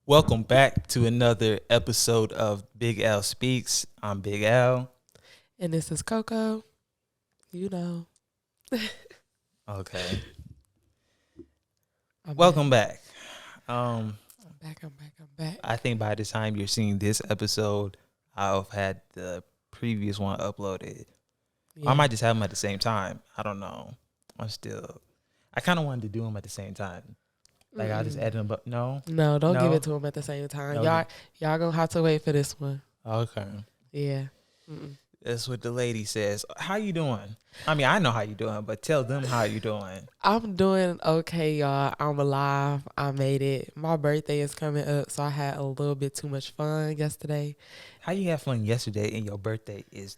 Welcome back to another episode of Big Al Speaks. I'm Big Al. And this is KoKo. You know. Okay. I'm Welcome back. I'm back. I think by the time you're seeing this episode, I'll have had the previous one uploaded. Yeah. I might just have them at the same time. I don't know. I kind of wanted to do them at the same time. Like, I just added them up. No, don't give it to them at the same time. No. Y'all gonna have to wait for this one. Okay. Yeah. That's what the lady says. How you doing? I mean, I know how you doing, but tell them how you doing. I'm doing okay, y'all. I'm alive. I made it. My birthday is coming up, so I had a little bit too much fun yesterday. How you have fun yesterday and your birthday is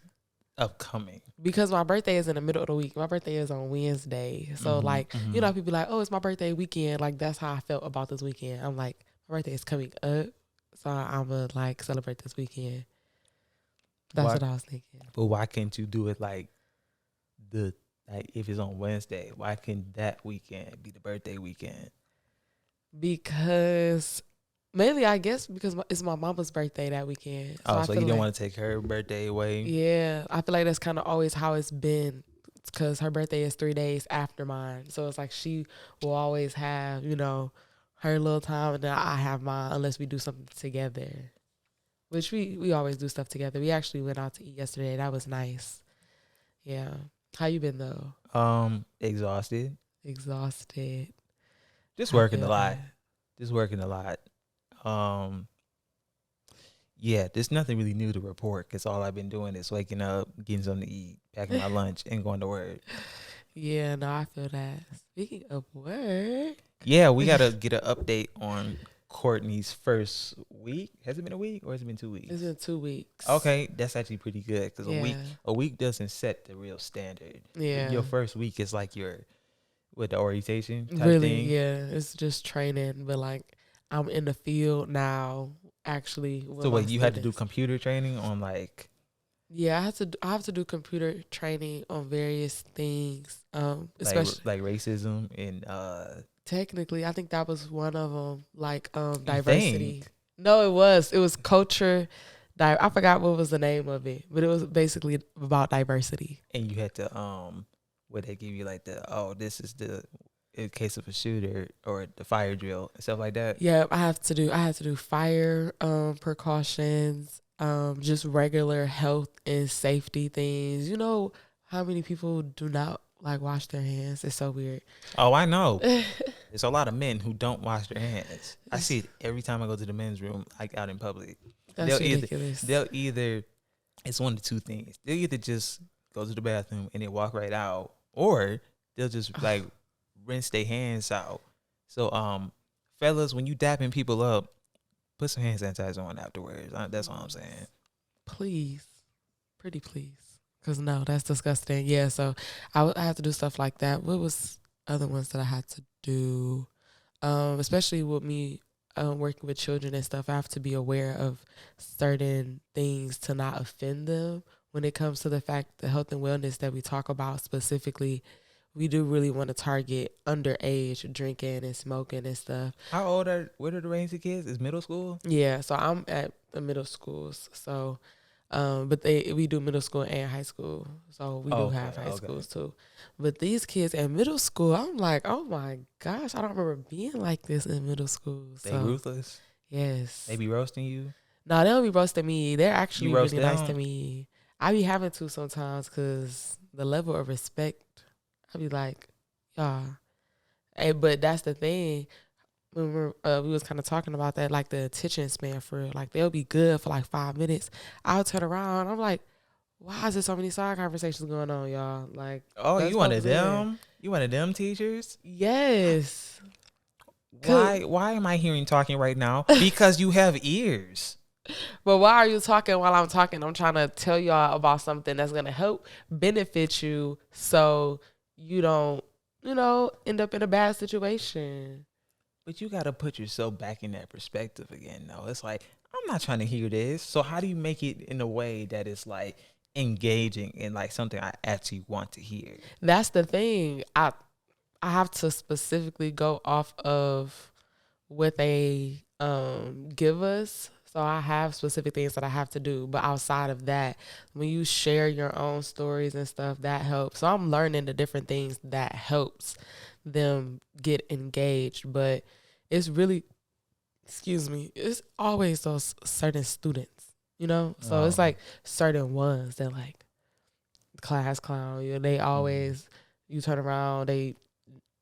upcoming? Because my birthday is in the middle of the week. My birthday is on Wednesday. So, you know, people be like, oh, it's my birthday weekend. Like, that's how I felt about this weekend. I'm like, my birthday is coming up, so I'm going to, like, celebrate this weekend. That's what I was thinking. But why can't you do it like if it's on Wednesday? Why can't that weekend be the birthday weekend? Because mainly, I guess, because it's my mama's birthday that weekend. So you don't want to take her birthday away? Yeah, I feel like that's kind of always how it's been, because her birthday is 3 days after mine. So it's like she will always have, you know, her little time, and then I have mine, unless we do something together. Which we always do stuff together. We actually went out to eat yesterday. That was nice. Yeah. How you been though? Exhausted. Just working a lot. Yeah, there's nothing really new to report because all I've been doing is waking up, getting something to eat, packing my lunch, and going to work. Yeah, no, I feel that. Speaking of work. Yeah, we got to get an update on Courtney's first week. Has it been a week or has it been 2 weeks? It's been 2 weeks. Okay, that's actually pretty good because a week doesn't set the real standard. Yeah, your first week is like with the orientation type really thing. Yeah, it's just training, but like I'm in the field now actually. So wait, you had to do computer training on like? Yeah, I have to do computer training on various things, especially like racism and technically, I think that was one of them, like diversity. No, it was culture. I forgot what was the name of it, but it was basically about diversity. And you had to where they give you like this is the in case of a shooter or the fire drill and stuff like that. Yeah, I had to do fire precautions, just regular health and safety things. You know how many people do not like wash their hands? It's so weird. Oh, I know. There's a lot of men who don't wash their hands. I see it every time I go to the men's room, like out in public. That's ridiculous. They'll either, it's one of two things. They'll either just go to the bathroom and then walk right out, or they'll just like rinse their hands out. So, fellas, when you dapping people up, put some hand sanitizer on afterwards. That's all I'm saying. Please. Pretty please. Because no, that's disgusting. Yeah, so I have to do stuff like that. What was other ones that I had to do? Especially with me working with children and stuff, I have to be aware of certain things to not offend them. When it comes to the fact, the health and wellness that we talk about specifically, we do really want to target underage drinking and smoking and stuff. What are the range of kids? Is middle school? Yeah, so I'm at the middle schools. So, but we do middle school and high school. So we do have high schools too. But these kids at middle school, I'm like, oh my gosh, I don't remember being like this in middle school. They ruthless? Yes. They be roasting you? No, they don't be roasting me. They're actually really nice to me. I be having to sometimes because the level of respect, I be like, y'all. Hey, but that's the thing. When we was kind of talking about that, like the attention span for real. Like they'll be good for like 5 minutes. I'll turn around. I'm like, why is there so many side conversations going on, y'all? Like, you one of them? You one of them teachers? Yes. Why am I hearing talking right now? Because you have ears. But why are you talking while I'm talking? I'm trying to tell y'all about something that's gonna help benefit you, so you don't, end up in a bad situation. But you got to put yourself back in that perspective again, though. It's like, I'm not trying to hear this. So how do you make it in a way that is like engaging and like something I actually want to hear? That's the thing. I have to specifically go off of what they give us. So I have specific things that I have to do. But outside of that, when you share your own stories and stuff, that helps. So I'm learning the different things that helps them get engaged. But it's really, excuse me, it's always those certain students, you know? So it's like certain ones that like class clown. You know, they always, you turn around, they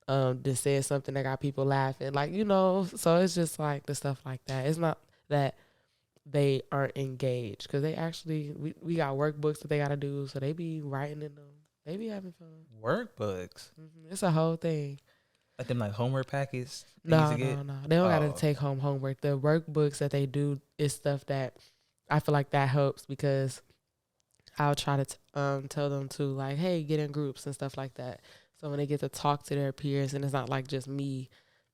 just said something that got people laughing. Like, you know, so it's just like the stuff like that. It's not that they aren't engaged because they actually, we got workbooks that they got to do. So they be writing in them. They be having fun. Workbooks? It's a whole thing. Like them like homework packets? No. They don't got to take home homework. The workbooks that they do is stuff that I feel like that helps because I'll try to tell them to like, hey, get in groups and stuff like that. So when they get to talk to their peers and it's not like just me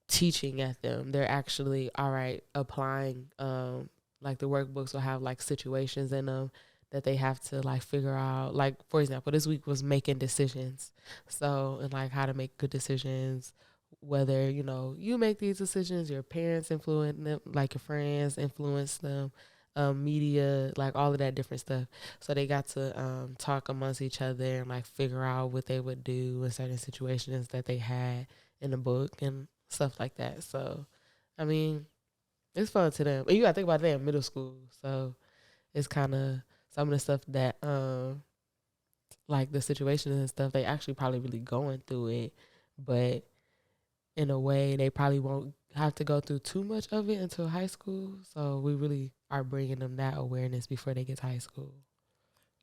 teaching at them, they're actually, all right, applying, like the workbooks will have like situations in them that they have to like figure out. Like, for example, this week was making decisions. So, and like how to make good decisions, whether, you know, you make these decisions, your parents influence them, like your friends influence them, media, like all of that different stuff. So they got to talk amongst each other and like figure out what they would do in certain situations that they had in the book and stuff like that. So, I mean, it's fun to them. And you got to think about that in middle school. So it's kind of some of the stuff that, like the situations and stuff, they actually probably really going through it. But in a way, they probably won't have to go through too much of it until high school. So we really are bringing them that awareness before they get to high school.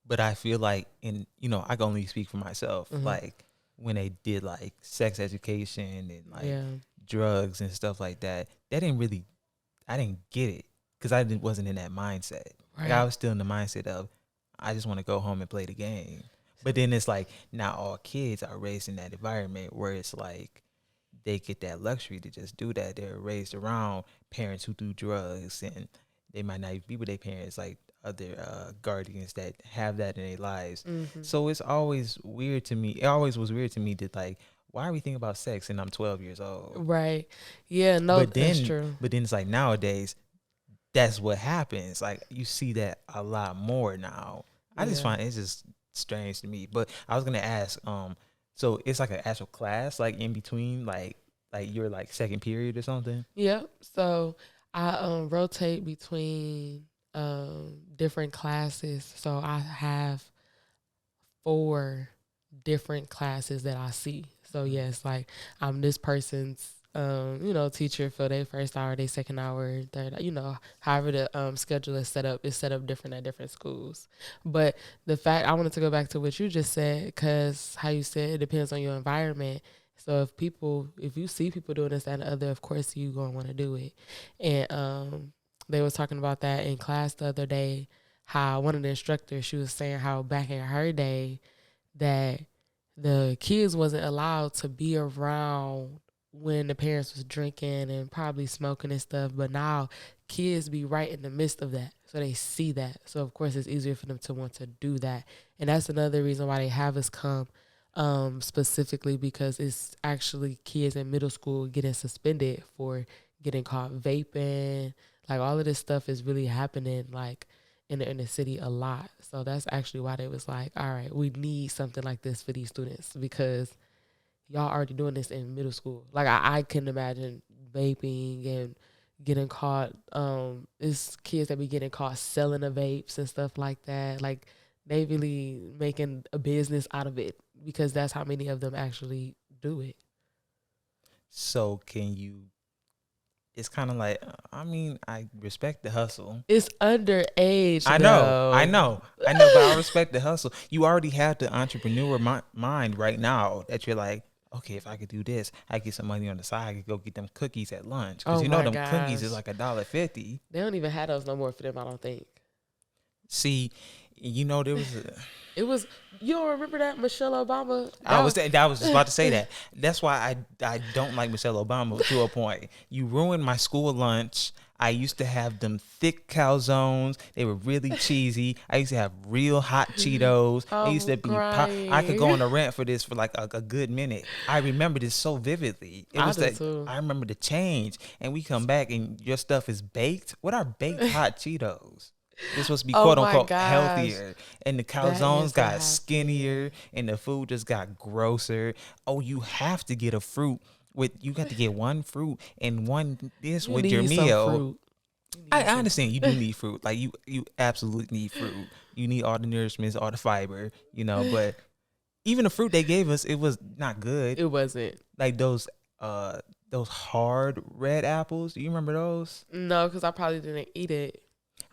But I feel like, you know, I can only speak for myself. Like when they did like sex education and like drugs and stuff like that, I didn't get it because I wasn't in that mindset. Right. Like I was still in the mindset of, I just want to go home and play the game. But then it's like, not all kids are raised in that environment where it's like, they get that luxury to just do that. They're raised around parents who do drugs, and they might not even be with their parents, like other guardians that have that in their lives. So it's always weird to me. It always was weird to me that like, why are we thinking about sex and I'm 12 years old? Right. Yeah, no, that's true. But then it's like nowadays, that's what happens. Like you see that a lot more now. I just find it's just strange to me. But I was gonna ask, so it's like an actual class, like in between, like your like second period or something? Yep. So I rotate between different classes. So I have 4 different classes that I see. So yes, like I'm this person's you know, teacher for their first hour, their second hour, third, you know, however the schedule is set up different at different schools. But the fact, I wanted to go back to what you just said, because how you said it depends on your environment. So if you see people doing this and the other, of course you gonna want to do it. And they was talking about that in class the other day, how one of the instructors, she was saying how back in her day that the kids wasn't allowed to be around when the parents was drinking and probably smoking and stuff. But now kids be right in the midst of that. So they see that. So of course it's easier for them to want to do that. And that's another reason why they have us come, specifically because it's actually kids in middle school getting suspended for getting caught vaping. Like all of this stuff is really happening like in the inner city a lot. So that's actually why they was like, all right, we need something like this for these students because y'all already doing this in middle school. Like I couldn't imagine vaping and getting caught. It's kids that be getting caught selling the vapes and stuff like that. Like they really making a business out of it because that's how many of them actually do it. So it's kind of like, I mean, I respect the hustle. It's underage. I know, but I respect the hustle. You already have the entrepreneur mind right now that you're like, okay, if I could do this, I get some money on the side. I could go get them cookies at lunch. Because them cookies is like $1.50. They don't even have those no more for them, I don't think. See, there was it was, you don't remember that Michelle Obama? I was just about to say that. That's why I don't like Michelle Obama to a point. You ruined my school lunch. I used to have them thick calzones. They were really cheesy. I used to have real hot Cheetos. They used to be pop. I could go on a rant for this for like a good minute. I remember this so vividly. It was that I remember the change. And we come back and your stuff is baked. What are baked hot Cheetos? This supposed to be quote unquote healthier, and the calzones got skinnier, and the food just got grosser. Oh, you have to get a fruit you got to get one fruit and one this with your meal. I understand you do need fruit, like you absolutely need fruit. You need all the nourishments, all the fiber, But even the fruit they gave us, it was not good. It wasn't like those hard red apples. Do you remember those? No, because I probably didn't eat it.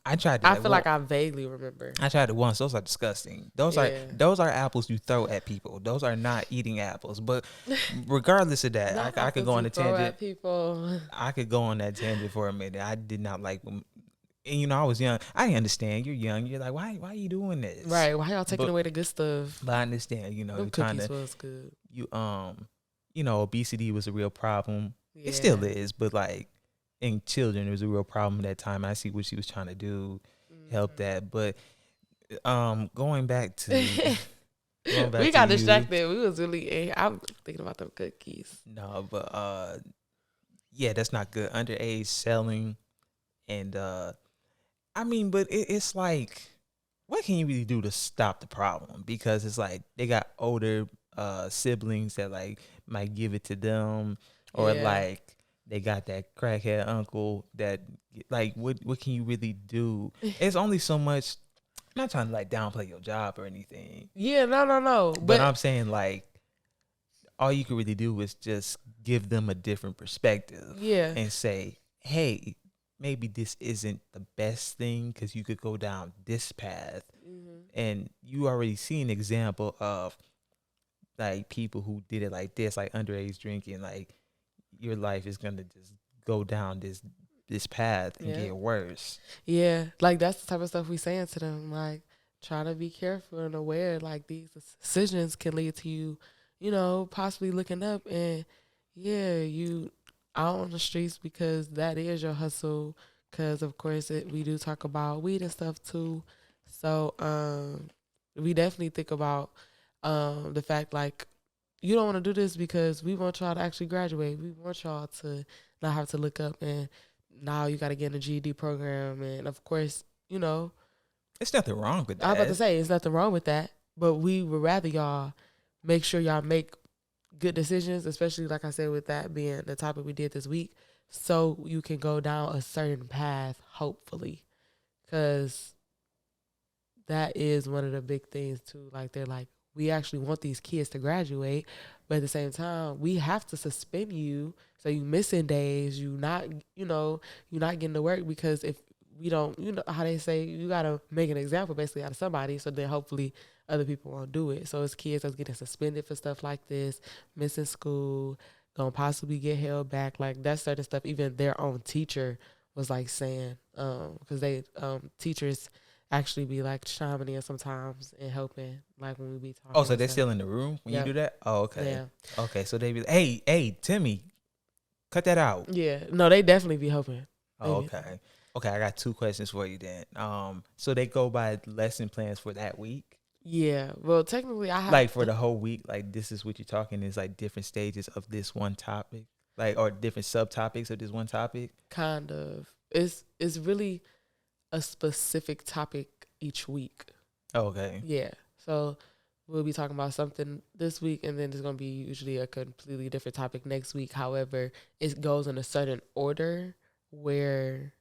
I tried. I feel like I vaguely remember. I tried it once. Those are disgusting. Those are apples you throw at people. Those are not eating apples. But regardless of that, I could go on a tangent. At people. I could go on that tangent for a minute. I did not like them. And I was young. I didn't understand. You're young. You're like, why are you doing this? Right. Why y'all taking away the good stuff? But I understand. You're trying to. Was good. Obesity was a real problem. Yeah. It still is, but like. In children, it was a real problem at that time. I see what she was trying to do, help that. But going back to we got distracted. We was really. I'm thinking about them cookies. No, but yeah, that's not good. Underage selling, and but it's like, what can you really do to stop the problem? Because it's like they got older siblings that like might give it to them, or like. They got that crackhead uncle that, like, what can you really do? It's only so much. I'm not trying to, like, downplay your job or anything. Yeah, no. But I'm saying, like, all you can really do is just give them a different perspective. Yeah. And say, hey, maybe this isn't the best thing because you could go down this path. Mm-hmm. And you already see an example of, like, people who did it like this, like underage drinking, like, your life is gonna just go down this path and get worse. Yeah, like that's the type of stuff we saying to them. Like, try to be careful and aware. Like these decisions can lead to you, possibly looking up and you out on the streets because that is your hustle. Because of course we do talk about weed and stuff too. So we definitely think about the fact like. You don't want to do this because we want y'all to actually graduate. We want y'all to not have to look up and now you got to get in a GED program. And of course, it's nothing wrong with that. I was about to say, it's nothing wrong with that. But we would rather y'all make sure y'all make good decisions, especially like I said, with that being the topic we did this week. So you can go down a certain path, hopefully. Because that is one of the big things too. Like they're like, we actually want these kids to graduate, but at the same time, we have to suspend you. So you missing days, you're not getting to work because if we don't, how they say, you got to make an example basically out of somebody. So then hopefully other people won't do it. So it's kids that's getting suspended for stuff like this, missing school, going to possibly get held back. Like that certain stuff, even their own teacher was like saying, because they, teachers, actually be like chiming in sometimes and helping like when we be talking. Oh, so they're still in the room when you do that? Oh, okay. Yeah. Okay, so they be like, hey, Timmy, cut that out. Yeah. No, they definitely be helping. Oh, okay. Okay, I got 2 questions for you then. So they go by lesson plans for that week? Yeah. Well, technically I have like for the whole week, like this is what you're talking is like different stages of this one topic, like or different subtopics of this one topic? Kind of. It's really a specific topic each week. Oh, okay. Yeah. So we'll be talking about something this week, and then there's going to be usually a completely different topic next week. However, it goes in a certain order where,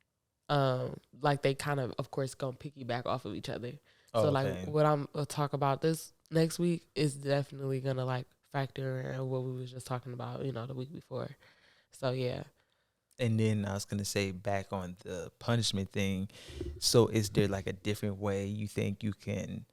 like they kind of course, going to piggyback off of each other. So, okay. Like, what I'm going to talk about this next week is definitely going to, like, factor in what we was just talking about, the week before. So, yeah. And then I was going to say back on the punishment thing. So is there like a different way you think you can,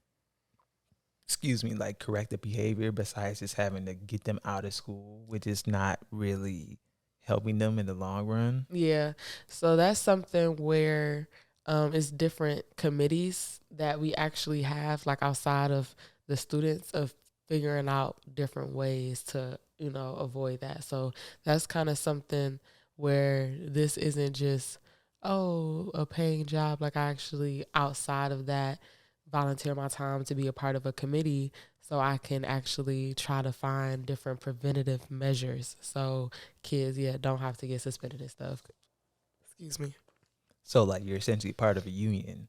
like correct the behavior besides just having to get them out of school, which is not really helping them in the long run? Yeah. So that's something where it's different committees that we actually have like outside of the students of figuring out different ways to, avoid that. So that's kind of something where this isn't just, a paying job. Like I actually, outside of that, volunteer my time to be a part of a committee so I can actually try to find different preventative measures so kids, don't have to get suspended and stuff. Excuse me. So like you're essentially part of a union.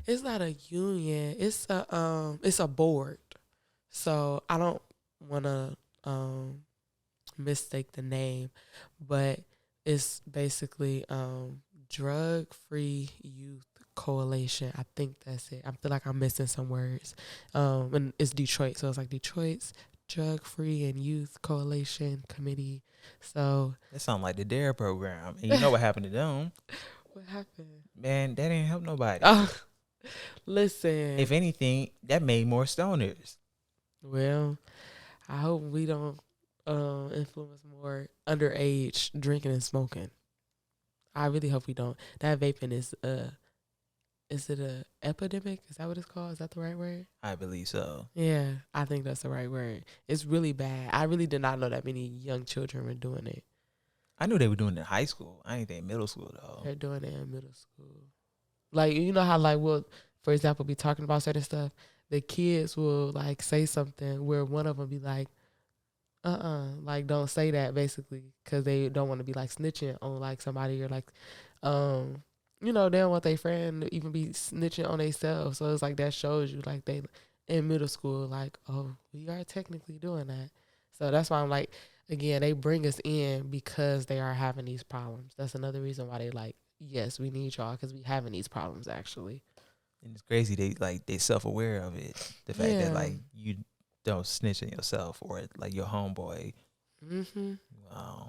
It's not a union. It's a board. So I don't want to mistake the name, but it's basically Drug Free Youth Coalition. I think that's it. I feel like I'm missing some words. And it's Detroit, so it's like Detroit's Drug Free and Youth Coalition Committee. So That sounds like the DARE program. And you know what happened to them? what happened? Man, that didn't help nobody. Oh, listen. If anything, that made more stoners. Well, I hope we don't influence more underage drinking and smoking. I really hope we don't. That vaping is it a epidemic? Is that what it's called? Is that the right word? I believe so. Yeah, I think that's the right word. It's really bad. I really did not know that many young children were doing it. I knew they were doing it in high school. I didn't think middle school though. They're doing it in middle school. Like, you know how like we'll, for example, be talking about certain stuff. The kids will like say something where one of them be like, like don't say that basically because they don't want to be like snitching on like somebody or like, they don't want their friend to even be snitching on themselves. So it's like that shows you like they in middle school like, oh, we are technically doing that. So that's why I'm like, again, they bring us in because they are having these problems. That's another reason why they like, yes, we need y'all because we having these problems actually. And it's crazy they self-aware of it. The fact that like you don't snitch on yourself or like your homeboy. Mm-hmm. Wow.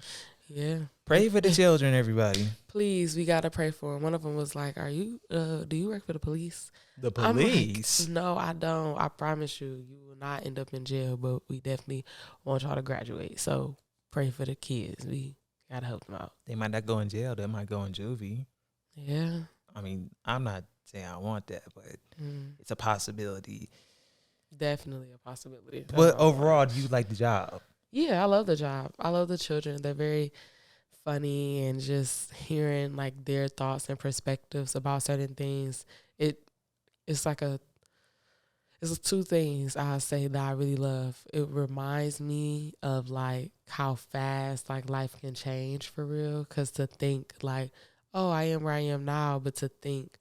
Yeah. Pray for the children, everybody. Please, we gotta pray for them. One of them was like, "Are you? Do you work for the police?" The police? Like, no, I don't. I promise you, you will not end up in jail. But we definitely want y'all to graduate. So pray for the kids. We gotta help them out. They might not go in jail. They might go in juvie. Yeah. I mean, I'm not saying I want that, but it's a possibility. Definitely a possibility. But overall, do you like the job? Yeah, I love the job. I love the children. They're very funny, and just hearing like their thoughts and perspectives about certain things. It's like it's two things I say that I really love. It reminds me of like how fast like life can change for real. 'Cause to think like, oh, I am where I am now, but to think,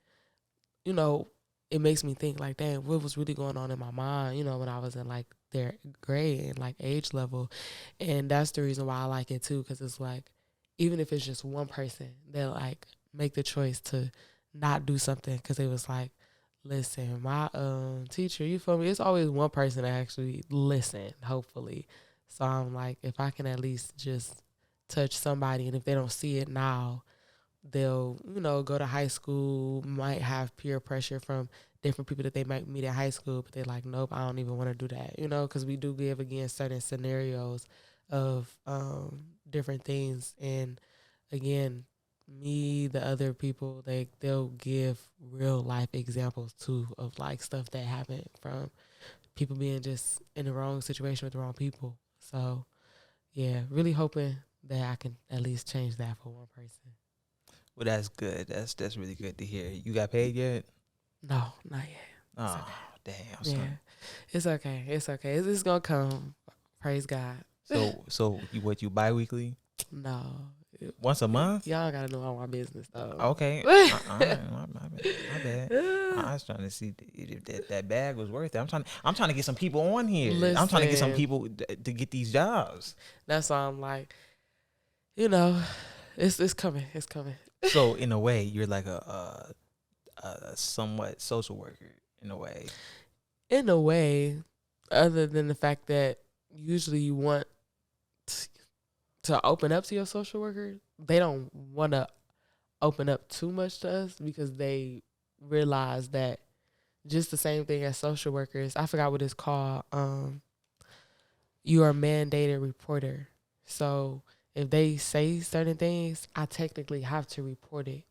it makes me think like, damn, what was really going on in my mind, when I was in like their grade and like age level. And that's the reason why I like it too, because it's like, even if it's just one person, they'll like make the choice to not do something because it was like, listen, my teacher, you feel me? It's always one person that actually listen, hopefully. So I'm like, if I can at least just touch somebody, and if they don't see it now, they'll, go to high school, might have peer pressure from different people that they might meet at high school, but they're like, nope, I don't even want to do that, because we do give, again, certain scenarios of different things. And, again, me, the other people, they'll give real life examples, too, of, like, stuff that happened from people being just in the wrong situation with the wrong people. So, yeah, really hoping that I can at least change that for one person. Well, that's good. That's really good to hear. You got paid yet? No, not yet. Oh, damn. Son. Yeah, it's okay. It's okay. It's gonna come. Praise God. So you bi-weekly? No. Once a month? Y'all gotta know all my business though. Okay. My bad. I was trying to see if that bag was worth it. I'm trying to get some people on here. Listen, I'm trying to get some people to get these jobs. That's why I'm like, it's coming. It's coming. So in a way, you're like a somewhat social worker in a way. In a way, other than the fact that usually you want to open up to your social worker, they don't want to open up too much to us because they realize that just the same thing as social workers, I forgot what it's called, you are a mandated reporter. So if they say certain things, I technically have to report it,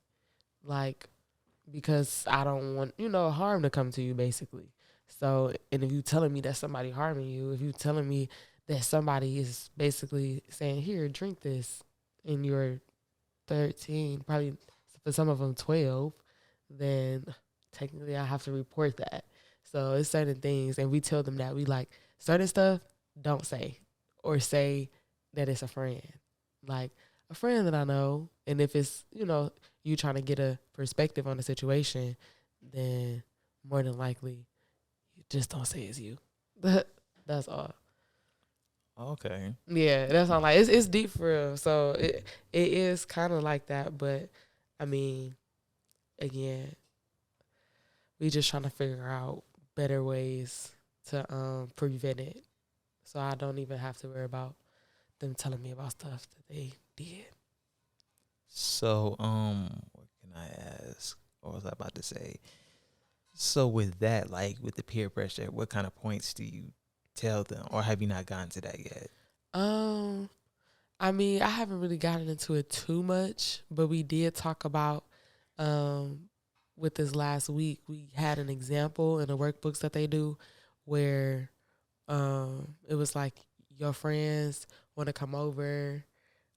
like, because I don't want, harm to come to you, basically. So, and if you telling me that somebody harming you, if you telling me that somebody is basically saying, here, drink this, and you're 13, probably but some of them 12, then technically I have to report that. So it's certain things, and we tell them that we like certain stuff, don't say, or say that it's a friend, like a friend that I know. And if it's, you trying to get a perspective on the situation, then more than likely, you just don't say it's you. That's all. Okay. Yeah, that's all. Like it's deep for real. So it is kind of like that, but I mean, again, we just trying to figure out better ways to prevent it, so I don't even have to worry about them telling me about stuff that they did. So, what can I ask? What was I about to say? So with that, like with the peer pressure, what kind of points do you tell them, or have you not gotten to that yet? I mean, I haven't really gotten into it too much, but we did talk about with this last week, we had an example in the workbooks that they do where it was like your friends want to come over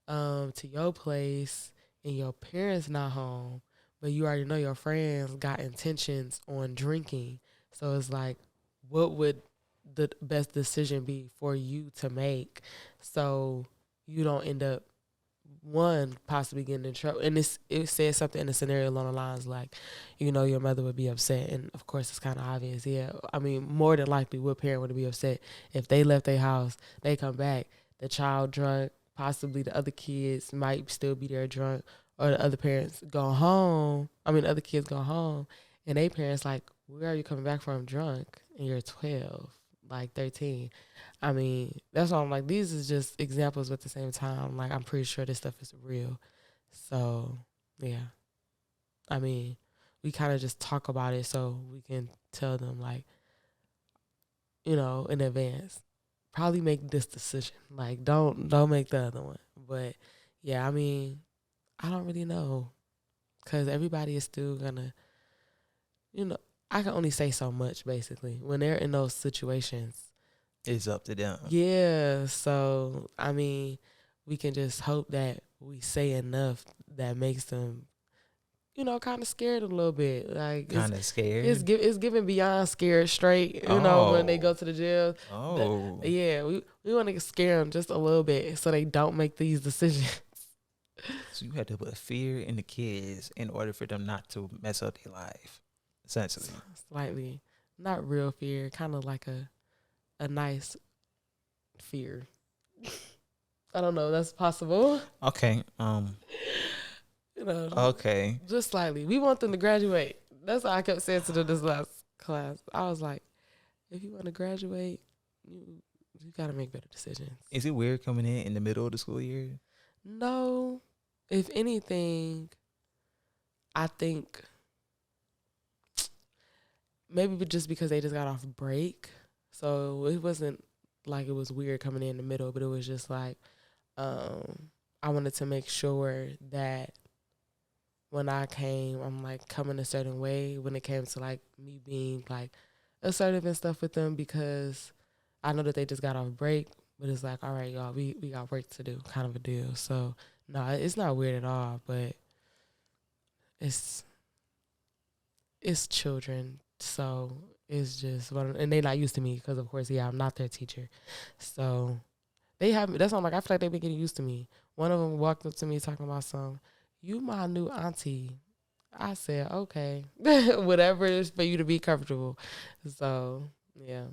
to your place and your parents not home, but you already know your friends got intentions on drinking. So it's like, what would the best decision be for you to make so you don't end up possibly getting in trouble? And it says something in the scenario along the lines like, your mother would be upset, and of course it's kind of obvious. Yeah, I mean, more than likely, what parent would be upset if they left their house, they come back, the child drunk, possibly the other kids might still be there drunk, or the other parents go home. I mean, the other kids go home, and they parents like, where are you coming back from drunk? And you're 12, like 13. I mean, that's why I'm like, these is just examples, but at the same time, like, I'm pretty sure this stuff is real. So, yeah. I mean, we kind of just talk about it so we can tell them, like, in advance, probably make this decision. Like, don't make the other one. But, yeah, I mean, I don't really know, because everybody is still going to, I can only say so much, basically. When they're in those situations, it's up to them. Yeah, so I mean, we can just hope that we say enough that makes them, kind of scared a little bit. Like Kind of scared. It's giving beyond scared straight. When they go to the jail. Oh. Yeah, we want to scare them just a little bit so they don't make these decisions. So you have to put fear in the kids in order for them not to mess up their life, essentially. Slightly, not real fear, kind of like a nice fear. I don't know. That's possible. Okay. Okay. Just slightly. We want them to graduate. That's what I kept saying to them this last class. I was like, if you want to graduate, you got to make better decisions. Is it weird coming in the middle of the school year? No. If anything, I think maybe just because they just got off break. So it wasn't like it was weird coming in the middle, but it was just like I wanted to make sure that when I came, I'm like coming a certain way when it came to like me being like assertive and stuff with them, because I know that they just got off break, but it's like, all right, y'all, we got work to do, kind of a deal. So no, it's not weird at all, but it's children, so it's just, and they not used to me because, of course, I'm not their teacher. So they have me. That's why I'm like, I feel like they've been getting used to me. One of them walked up to me talking about you my new auntie. I said, okay, whatever it is for you to be comfortable. So, yeah.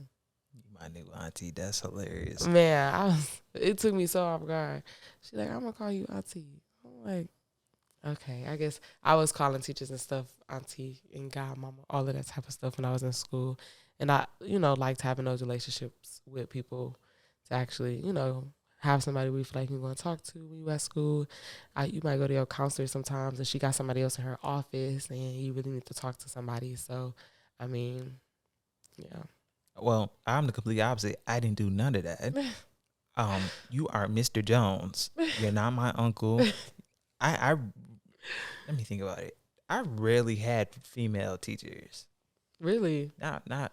My new auntie, that's hilarious. Man, it took me so off guard. She's like, I'm going to call you auntie. I'm like, okay, I guess I was calling teachers and stuff auntie and godmama, all of that type of stuff when I was in school. And I, liked having those relationships with people to actually, have somebody we feel like you're going to talk to when you at school. You might go to your counselor sometimes and she got somebody else in her office and you really need to talk to somebody. So, I mean, yeah. Well, I'm the complete opposite. I didn't do none of that. You are Mr. Jones. You're not my uncle. I let me think about it. I rarely had female teachers. Really? Not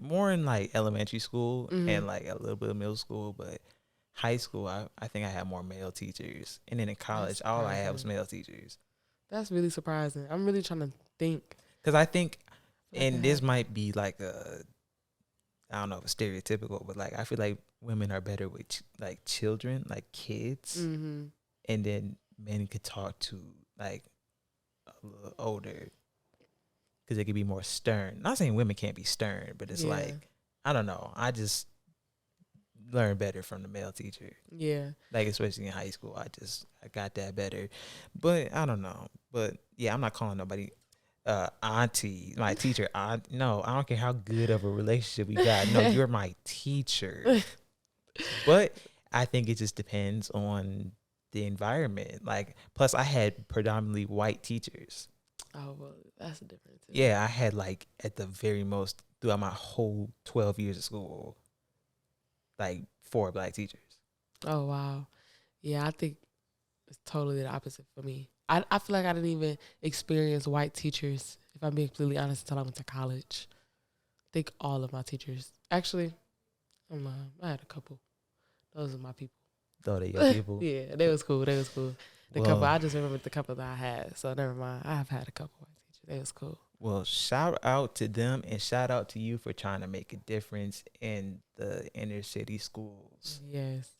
more in like elementary school and like a little bit of middle school, but high school I think I had more male teachers. And then in college all I had was male teachers. That's really surprising. I'm really trying to think. Because I think, Like and I this have- might be like I don't know if it's stereotypical, but like I feel like women are better with like children, like kids, Mhm. and then men could talk to like a little older because they could be more stern. Not saying women can't be stern, but it's Yeah. like I don't know. I just learned better from the male teacher. Yeah. Like especially in high school, I got that better. But I don't know. But yeah, I'm not calling nobody auntie, my teacher. No, I don't care how good of a relationship we got. No, you're my teacher. But I think it just depends on the environment. Like, plus I had predominantly white teachers. Oh well, that's a difference. Too. Yeah, I had like at the very most throughout my whole 12 years of school, like 4 black teachers. Oh wow. Yeah, I think it's totally the opposite for me. I feel like I didn't even experience white teachers, if I'm being completely honest, until I went to college. I think all of my teachers. Actually, I'm lying. I had a couple. Those are my people. Though they your people. Yeah, they was cool. They was cool. The Well- couple, I just remember the couple that I had. So never mind. I have had a couple white teachers. They was cool. Well, shout out to them and shout out to you for trying to make a difference in the inner city schools. Yes.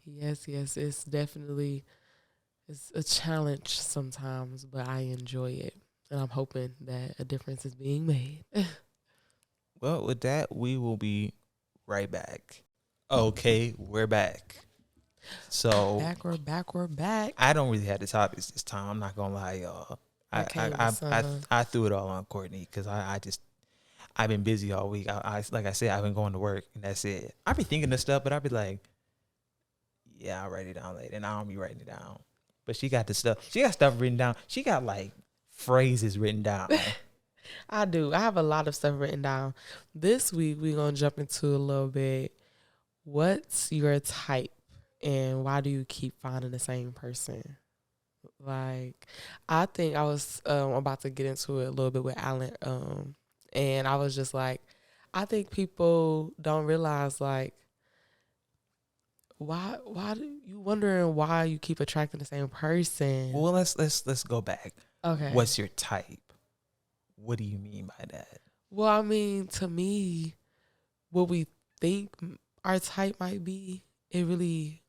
It's definitely it's a challenge sometimes, but I enjoy it. And I'm hoping that a difference is being made. Well, with that, we will be right back. Okay, we're back. So We're back. I don't really have the topics this time. I'm not gonna lie, y'all. Okay, what's I threw it all on Courtney because I've been busy all week. I like I said, I've been going to work and that's it. I be thinking of stuff, but I be like, yeah, I'll write it down later, and I don't be writing it down. But she got the stuff. She got stuff written down. She got like phrases written down. I do. I have a lot of stuff written down. This week we're gonna jump into a little bit. What's your type, and why do you keep finding the same person? Like, I think I was about to get into it a little bit with Alan, and I was just like, I think people don't realize like why do you wondering why you keep attracting the same person? Well, let's go back. Okay. What's your type? What do you mean by that? Well, I mean, to me, what we think our type might be, it really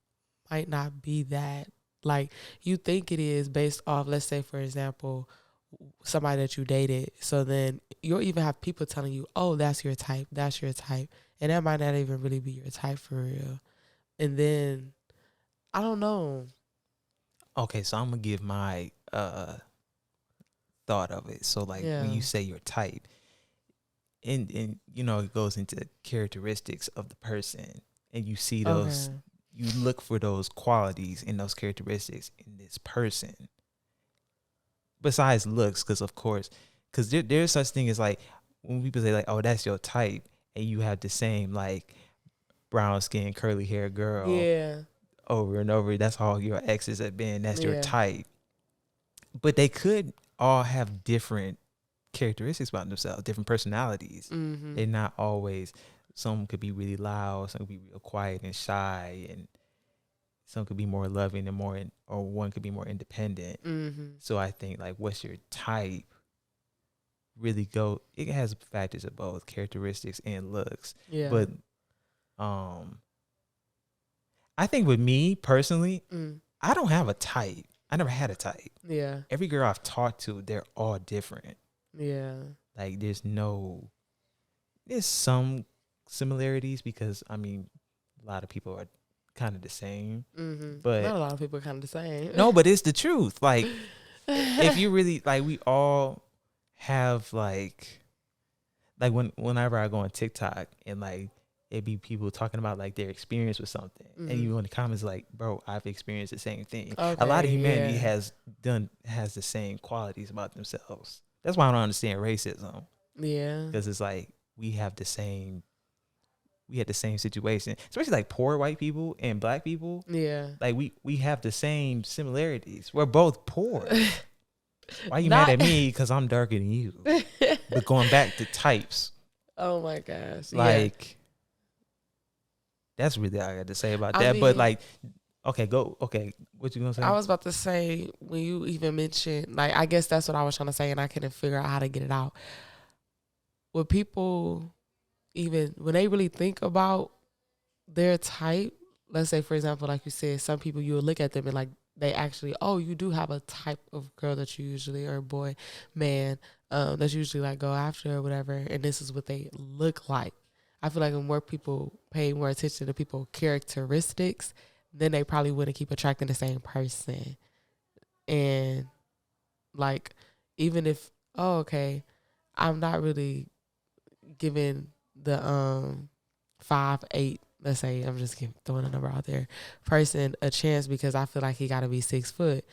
might not be that. Like, you think it is based off, let's say, for example, somebody that you dated. So then you'll even have people telling you, oh, that's your type. That's your type. And that might not even really be your type for real. And then, I don't know. Okay, so I'm gonna give my thought of it. So like when Yeah. you say your type, and you know it goes into characteristics of the person, and you see those, Okay. you look for those qualities and those characteristics in this person. Besides looks, because of course, because there's such thing as like when people say like, oh, that's your type, and you have the same like brown skin, curly hair girl. Yeah. Over and over. That's all your exes have been. That's your Yeah. type. But they could all have different characteristics about themselves, different personalities. Mm-hmm. They're not always, some could be really loud, some could be real quiet and shy, and some could be more loving and more, or one could be more independent. Mm-hmm. So I think like, what's your type? Really it has factors of both characteristics and looks. Yeah. But I think with me personally, I don't have a type. I never had a type. Yeah. Every girl I've talked to, they're all different. Yeah. Like there's some similarities because I mean, a lot of people are kind of the same. Mm-hmm. But not a lot of people are kind of the same. no, but it's the truth. Like if you really like, we all have like whenever I go on TikTok and like it be people talking about like their experience with something, and you in the comments like, bro, I've experienced the same thing. A lot of humanity has the same qualities about themselves. That's why I don't understand racism. Yeah, because it's like we had the same situation, especially like poor white people and black people. Yeah, like we have the same similarities. We're both poor. Why you mad at me? Because I'm darker than you. But going back to types. Oh my gosh. Like, that's really all I got to say about that. mean, but like, Okay, go. Okay, what you gonna say? I was about to say, when you even mentioned, like, I guess that's what I was trying to say, and I couldn't figure out how to get it out. When people, even when they really think about their type, let's say, for example, like you said, some people, you will look at them and like, they actually, oh, you do have a type of girl that you usually, or boy, man, that's usually like go after or whatever, and this is what they look like. I feel like when more people pay more attention to people's characteristics, then they probably wouldn't keep attracting the same person. And like, even if, oh, okay, I'm not really giving the 5'8", let's say, I'm just throwing a number out there, person a chance because I feel like he got to be 6 foot.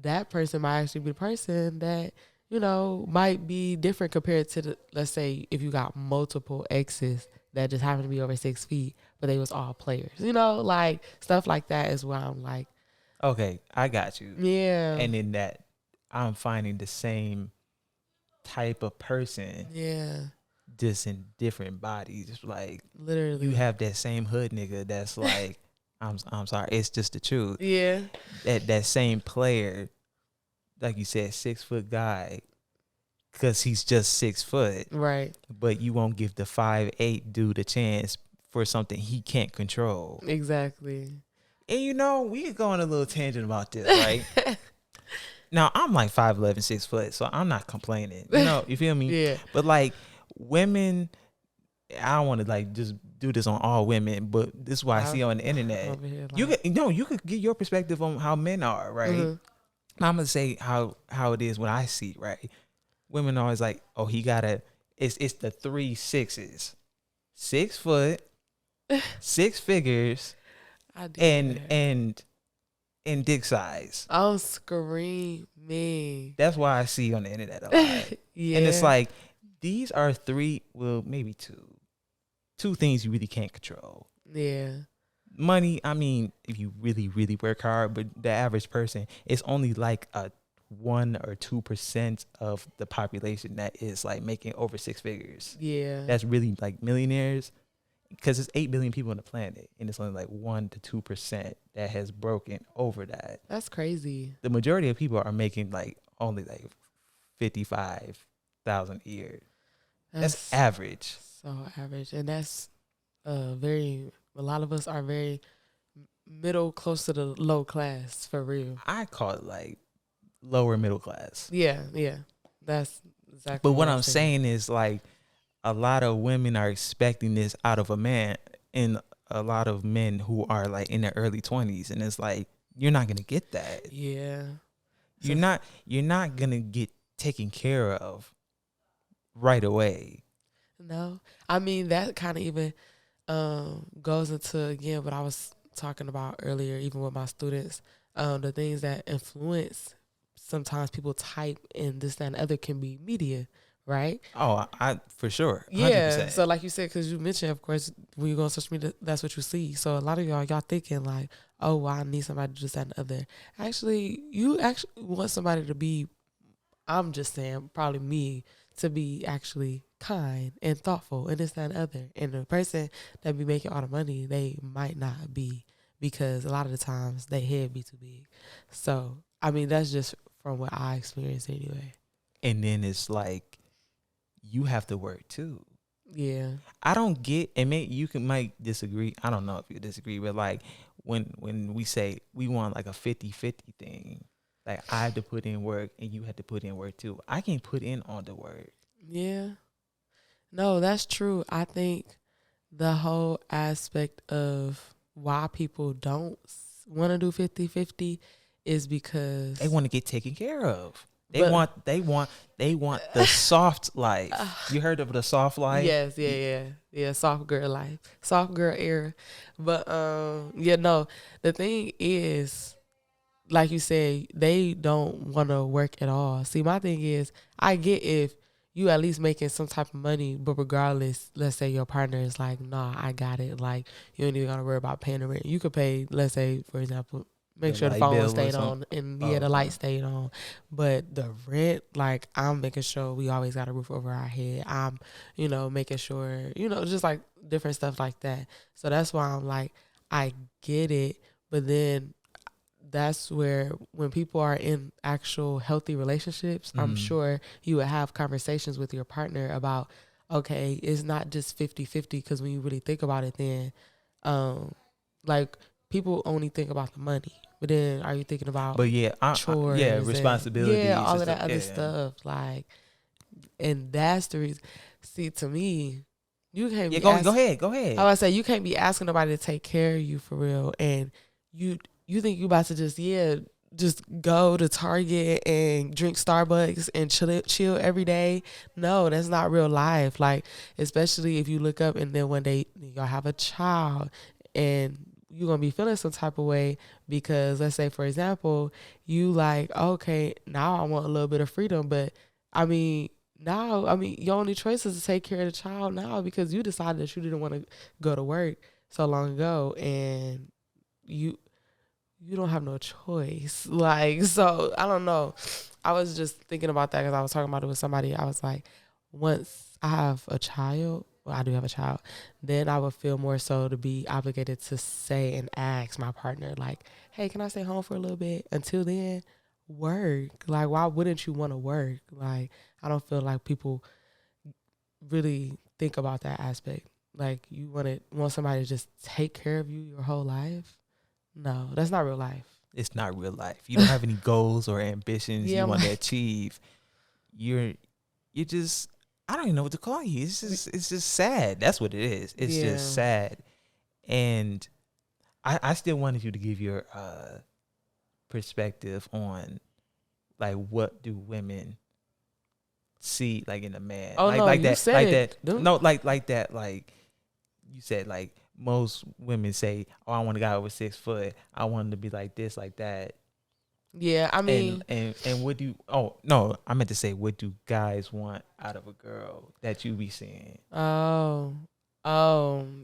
That person might actually be the person that, you know, might be different compared to the, let's say, if you got multiple exes that just happen to be over 6 feet, but they was all players, you know, like stuff like that is where I'm like, Okay, I got you. yeah. And in that, I'm finding the same type of person, Yeah. just in different bodies. Just like Literally. you have that same hood nigga that's like, I'm sorry, it's just the truth. Yeah. That same player, like you said, 6 foot guy, because he's just 6 foot. Right. But you won't give the 5'8" dude a chance for something he can't control. Exactly. And you know, we could go on a little tangent about this, right? Now, I'm like 5'11", 6 foot, so I'm not complaining. You know, you feel me? Yeah. But like women, I don't want to like just do this on all women, but this is what I see on the internet. You could get your perspective on how men are, right? Mm-hmm. I'm gonna say how it is when I see, right? Women are always like, oh, he gotta. It's the 3 6s, 6 foot, 6 figures, and dick size. I'm screaming. That's why I see on the internet a lot. Yeah. And it's like, these are 3, well, maybe 2 things you really can't control. Yeah. Money, I mean, if you really, really work hard, but the average person, it's only like a 1 or 2% of the population that is like making over 6 figures. Yeah. That's really like millionaires. Because there's 8 billion people on the planet, and it's only like 1 to 2% that has broken over that. That's crazy. The majority of people are making like only like 55,000 a year. That's average. So average, and that's a lot of us are very middle, close to the low class, for real. I call it like lower middle class. Yeah, that's exactly. But what I'm saying is like, a lot of women are expecting this out of a man, and a lot of men who are like in their early 20s, and it's like, you're not gonna get that. Yeah, you're not gonna get taken care of right away. No, I mean that kind of even goes into, again, what I was talking about earlier, even with my students, the things that influence sometimes people type and this, that, and other can be media. Right? Oh, I for sure. 100%. Yeah. So like you said, because you mentioned, of course, when you go on social media, that's what you see. So a lot of y'all thinking like, oh, well, I need somebody to do that and the other. Actually, you actually want somebody to be, I'm just saying, probably me, to be actually kind and thoughtful and this, that, and the other. And the person that be making all the money, they might not be, because a lot of the times they head be too big. So, I mean, that's just from what I experienced anyway. And then it's like, you have to work too. Yeah. I don't get, and you might disagree. I don't know if you disagree, but like when we say we want like a 50-50 thing, like I have to put in work and you have to put in work too. I can't put in all the work. Yeah. No, that's true. I think the whole aspect of why people don't want to do 50-50 is because they want to get taken care of. They want the soft life. You heard of the soft life? Yes, yeah. Soft girl life, soft girl era. But no. The thing is, like you said, they don't want to work at all. See, my thing is, I get if you at least making some type of money, but regardless, let's say your partner is like, nah, I got it. Like, you ain't even gotta worry about paying the rent. You could pay, let's say, for example, make sure the phone stayed on and the light stayed on. But the rent, like, I'm making sure we always got a roof over our head. I'm, making sure, just like different stuff like that. So that's why I'm like, I get it. But then that's where when people are in actual healthy relationships, I'm sure you would have conversations with your partner about, okay, it's not just 50-50, because when you really think about it, then like people only think about the money, but then are you thinking about But yeah, chores yeah, and responsibilities, all and of that stuff. other Yeah. stuff, like, and that's the reason. See, to me, you can't Yeah, be go ahead. I would say you can't be asking nobody to take care of you for real, and you think you about to just go to Target and drink Starbucks and chill every day. No, that's not real life. Like, especially if you look up and then one day y'all have a child and you're going to be feeling some type of way because, let's say, for example, you like, okay, now I want a little bit of freedom, but your only choice is to take care of the child now because you decided that you didn't want to go to work so long ago, and you don't have no choice. Like, so I don't know. I was just thinking about that because I was talking about it with somebody. I was like, once I have a child, well, I do have a child, then I would feel more so to be obligated to say and ask my partner, like, hey, can I stay home for a little bit? Until then, work. Like, why wouldn't you want to work? Like, I don't feel like people really think about that aspect. Like, you want somebody to just take care of you your whole life? No, that's not real life. It's not real life. You don't have any goals or ambitions you want to achieve. You're just, I don't even know what to call you. It's just sad. That's what it is. It's just sad. And I still wanted you to give your perspective on, like, what do women see, like, in a man? Oh, like, no, like you that, said like it. that. No, like that. Like you said, like most women say, "Oh, I want a guy over 6 foot. I want him to be like this, like that." Yeah, I mean, and what do? Oh no, I meant to say, what do guys want out of a girl that you be seeing?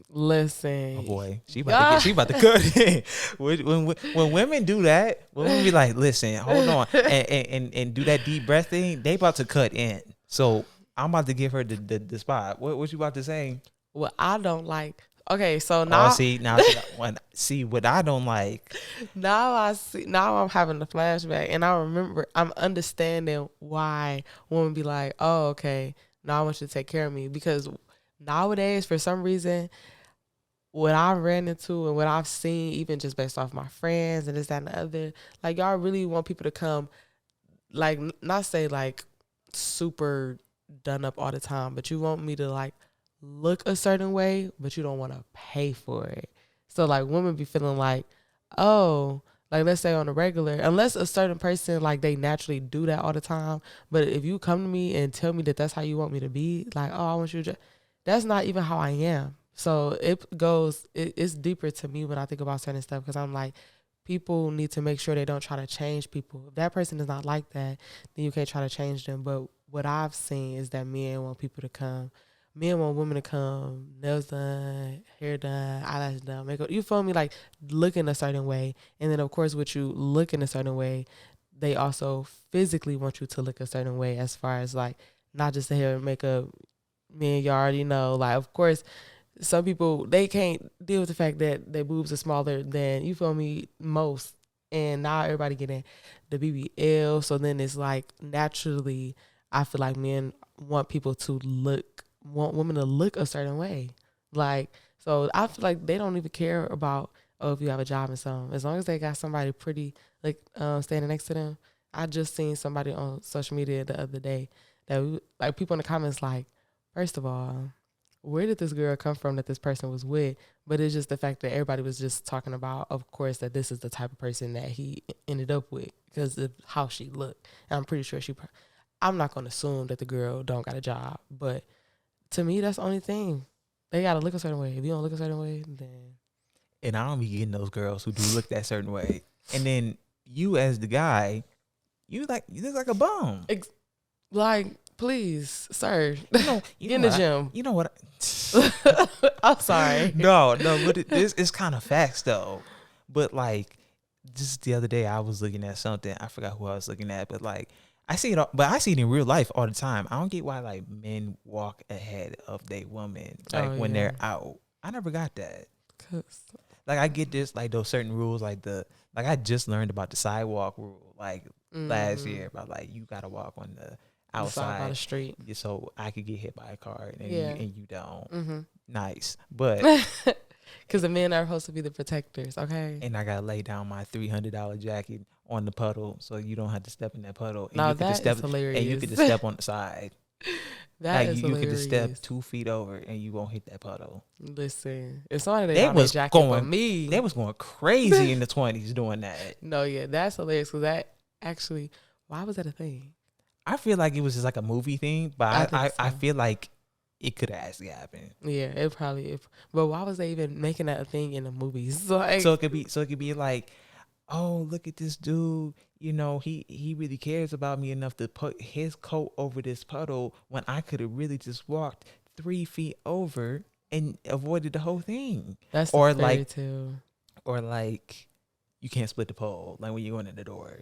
Listen. Oh boy, she about to cut in. When women do that, when women be like, listen, hold on, and do that deep breath thing, they about to cut in. So I'm about to give her the spot. What you about to say? What I don't like. Okay, so now see what I don't like. Now I see. Now I'm having a flashback, and I remember. I'm understanding why women be like, "Oh, okay, now I want you to take care of me," because nowadays, for some reason, what I ran into and what I've seen, even just based off my friends and this, that, and the other, like, y'all really want people to come, like, not say like super done up all the time, but you want me to like look a certain way, but you don't want to pay for it. So like women be feeling like, oh, like let's say on a regular, unless a certain person like they naturally do that all the time, but if you come to me and tell me that that's how you want me to be, like, oh, I want you to, that's not even how I am. So it's deeper to me when I think about certain stuff, because I'm like, people need to make sure they don't try to change people. If that person is not like that, then you can't try to change them. But what I've seen is that men want people to come. Men want women to come, nails done, hair done, eyelash done, makeup. You feel me? Like, look in a certain way. And then, of course, with you look in a certain way, they also physically want you to look a certain way, as far as, like, not just the hair and makeup. Men, you already know. Like, of course, some people, they can't deal with the fact that their boobs are smaller than, you feel me, most. And now everybody getting the BBL. So then it's like, naturally, I feel like men want women to look a certain way. Like, so I feel like they don't even care about, oh, if you have a job and something. As long as they got somebody pretty, like, standing next to them. I just seen somebody on social media the other day that, like, people in the comments like, first of all, where did this girl come from that this person was with? But it's just the fact that everybody was just talking about, of course, that this is the type of person that he ended up with because of how she looked. And I'm pretty sure I'm not going to assume that the girl don't got a job, but to me, that's the only thing. They got to look a certain way. If you don't look a certain way, then. And I don't be getting those girls who do look that certain way. And then you, as the guy, you look like a bum. Like, please, sir. You get in the gym. You know what? I'm sorry. No, but this is kind of facts though. But like, just the other day, I was looking at something. I forgot who I was looking at, but like, I see it in real life all the time. I don't get why like men walk ahead of their woman, like when they're out. I never got that. like I get this, like those certain rules, like I just learned about the sidewalk rule, like last year, about like you gotta walk on the side by the outside, street. so I could get hit by a car, and Yeah. you don't. Mm-hmm. Nice, but because the men are supposed to be the protectors. Okay. and I gotta lay down my $300 jacket on the puddle, so you don't have to step in that puddle, and Now you could just that step, is hilarious. and you could just step on the side. That Like is you could just step hilarious. 2 feet over, and you won't hit that puddle. Listen, if somebody laid They down their was jacket going, for me, they was going crazy in the 20s doing that. no, yeah, that's hilarious. Because that actually, why was that a thing? I feel like it was just like a movie thing, but I so. feel like it could have actually happened. Yeah, it probably. But why was they even making that a thing in the movies? Like, So it could be like, oh, look at this dude. You know, he really cares about me enough to put his coat over this puddle when I could have really just walked 3 feet over and avoided the whole thing. that's Or a fairy like, tale. or like, you can't split the pole, like when you're going in the door.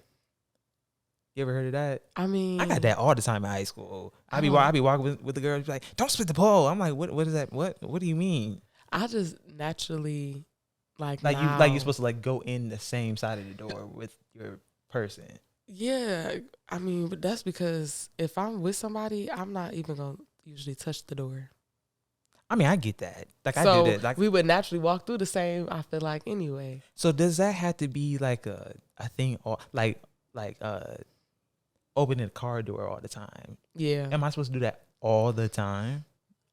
You ever heard of that? I mean, I got that all the time in high school. I be walking with the girls, like, don't split the pole. I'm like, what is that? What do you mean? I just naturally like you're supposed to like go in the same side of the door with your person. Yeah, I mean, but that's because if I'm with somebody, I'm not even gonna usually touch the door. I mean, I get that. Like so I do that. Like we would naturally walk through the same. I feel like anyway. So does that have to be like a thing, or like opening the car door all the time? Yeah. Am I supposed to do that all the time?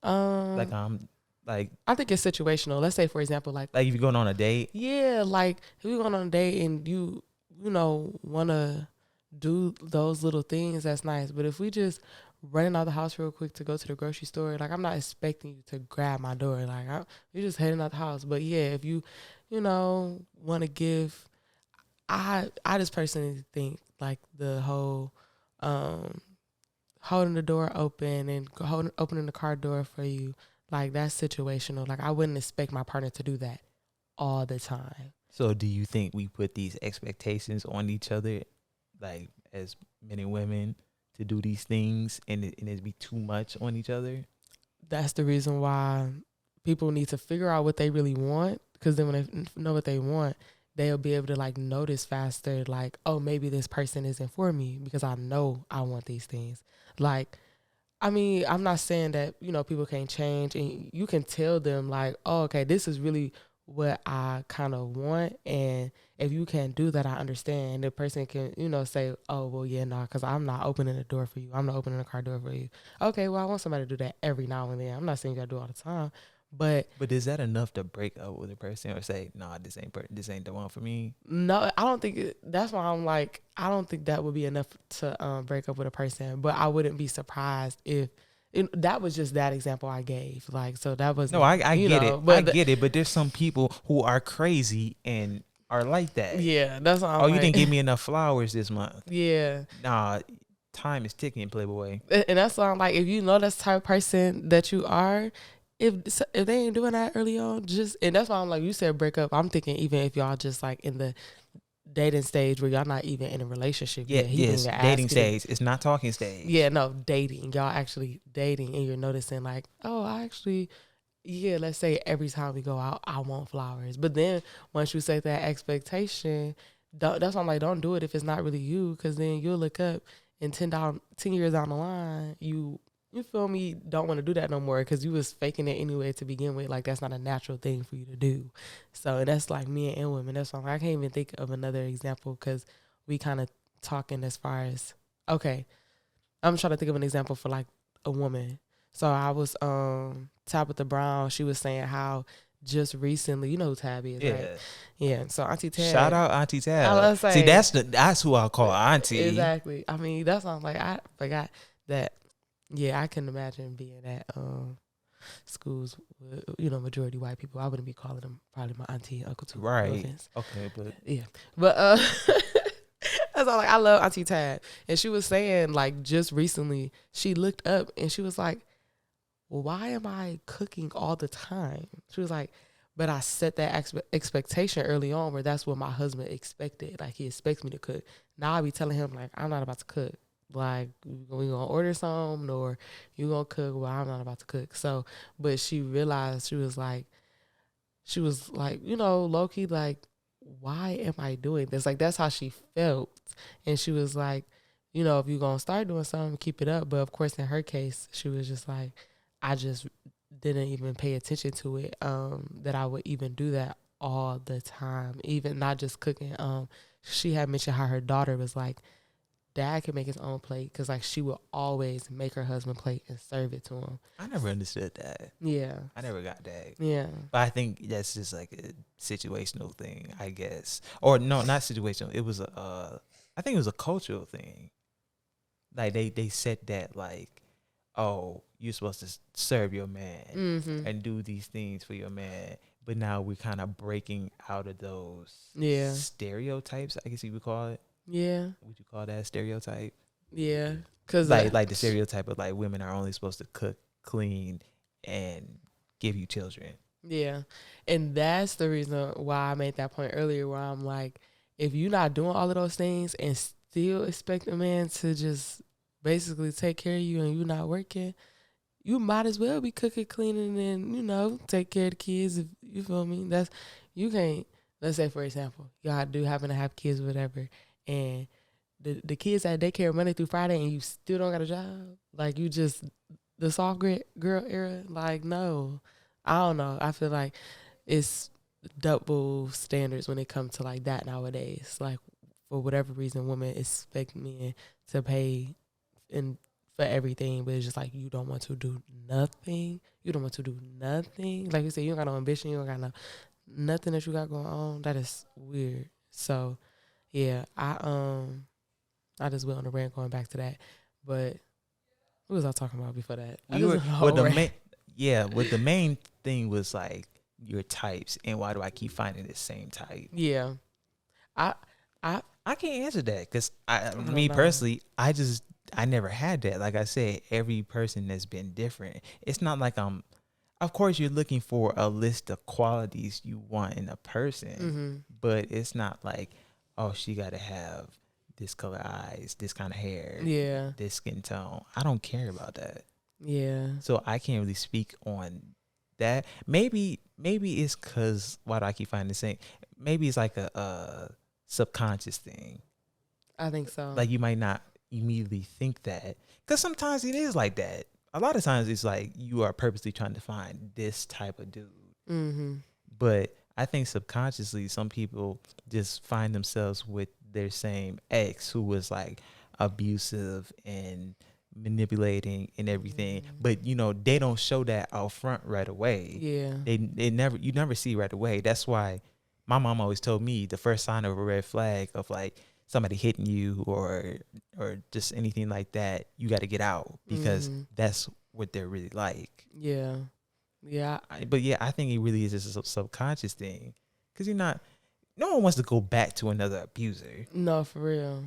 Like I think it's situational. Let's say, for example, like if you're going on a date. Yeah, like if you're going on a date and you want to do those little things, that's nice. But if we just running out the house real quick to go to the grocery store, like I'm not expecting you to grab my door. Like you're just heading out the house. But yeah, if you want to give, I just personally think like the whole holding the door open and opening the car door for you, like that's situational. Like I wouldn't expect my partner to do that all the time. So do you think we put these expectations on each other, like as men and women, to do these things, and it be too much on each other? That's the reason why people need to figure out what they really want, because then when they know what they want, they'll be able to like notice faster, like, oh, maybe this person isn't for me because I know I want these things. Like, I mean, I'm not saying that, people can't change, and you can tell them like, oh, okay, this is really what I kind of want. And if you can't do that, I understand. The person can, say, oh, well, yeah, no, because I'm not opening the door for you. I'm not opening the car door for you. Okay, well, I want somebody to do that every now and then. I'm not saying you got to do it all the time. But is that enough to break up with a person or say, nah, this ain't the one for me? No, I don't think that's why I'm like, I don't think that would be enough to break up with a person. But I wouldn't be surprised if that was just that example I gave. Like, so that was I get it. But I get it. But there's some people who are crazy and are like that. Yeah, that's what I'm you didn't give me enough flowers this month. Yeah. Nah, time is ticking, Playboy. And that's why I'm like, if you know that's the type of person that you are, if they ain't doing that early on, and that's why I'm like, you said break up. I'm thinking even if y'all just like in the dating stage where y'all not even in a relationship yet. Yes, dating stage. It's not talking stage. Yeah, no, dating. Y'all actually dating, and you're noticing like, oh, let's say every time we go out, I want flowers. But then once you set that expectation, that's why I'm like, don't do it if it's not really you, because then you'll look up and 10 years down the line, you feel me, don't want to do that no more because you was faking it anyway to begin with. Like, that's not a natural thing for you to do. So, and that's like men and women. That's why I can't even think of another example because we kind of talking as far as, okay, I'm trying to think of an example for like a woman. So I was Tabitha Brown. She was saying how just recently, you know who Tabby is, right? Yeah. So Auntie Tab. Shout out Auntie Tab. See, that's who I call Auntie. Exactly. I mean, that's why I'm like, I forgot that. Yeah, I can imagine being at schools with, majority white people. I wouldn't be calling them probably my auntie and uncle too. Right. Okay, but yeah. But that's all, like, I love Auntie Tab. And she was saying, like, just recently she looked up and she was like, well, why am I cooking all the time? She was like, but I set that expectation early on where that's what my husband expected. Like, he expects me to cook. Now I be telling him, like, I'm not about to cook. Like, we gonna order something or you gonna cook? Well, I'm not about to cook. So, but she realized, she was like, she was like, low key, like, why am I doing this? Like, that's how she felt. And she was like, if you're going to start doing something, keep it up. But of course, in her case, she was just like, I just didn't even pay attention to it, that I would even do that all the time, even not just cooking. She had mentioned how her daughter was like, Dad can make his own plate, because like she would always make her husband plate and serve it to him. I never understood that. Yeah, I never got that. Yeah, but I think that's just like a situational thing, I guess. Or no, not situational. It was I think it was a cultural thing. Like they said that like, oh, you're supposed to serve your man and do these things for your man. But now we're kind of breaking out of those stereotypes, I guess you would call it. Yeah. Would you call that a stereotype? Yeah. Cause like the stereotype of like women are only supposed to cook, clean, and give you children. Yeah. And that's the reason why I made that point earlier, where I'm like, if you're not doing all of those things and still expect a man to just basically take care of you and you're not working, you might as well be cooking, cleaning, and, take care of the kids. If you feel me? You can't, let's say, for example, y'all do happen to have kids or whatever, and the kids at daycare Monday through Friday and you still don't got a job. Like, you just, the soft girl era, like, no. I don't know. I feel like it's double standards when it comes to like that nowadays. Like, for whatever reason, women expect men to pay for everything, but it's just like, you don't want to do nothing. You don't want to do nothing. Like you said, you don't got no ambition. You don't got nothing that you got going on. That is weird. So, yeah, I just went on a rant going back to that. But what was I talking about before that? The main thing was like your types and why do I keep finding the same type? Yeah, I can't answer that because me personally, I never had that. Like I said, every person has been different. It's not like of course you're looking for a list of qualities you want in a person, but it's not like, oh, she got to have this color eyes, this kind of hair, this skin tone. I don't care about that. Yeah. So I can't really speak on that. Maybe it's because, why do I keep finding the same? Maybe it's like a subconscious thing. I think so. Like, you might not immediately think that, because sometimes it is like that. A lot of times it's like you are purposely trying to find this type of dude. But I think subconsciously some people just find themselves with their same ex who was like abusive and manipulating and everything, but they don't show that out front right away. You never see right away. That's why my mom always told me the first sign of a red flag of like somebody hitting you or just anything like that, you got to get out, because that's what they're really like. But I think it really is just a subconscious thing, because no one wants to go back to another abuser. No, for real.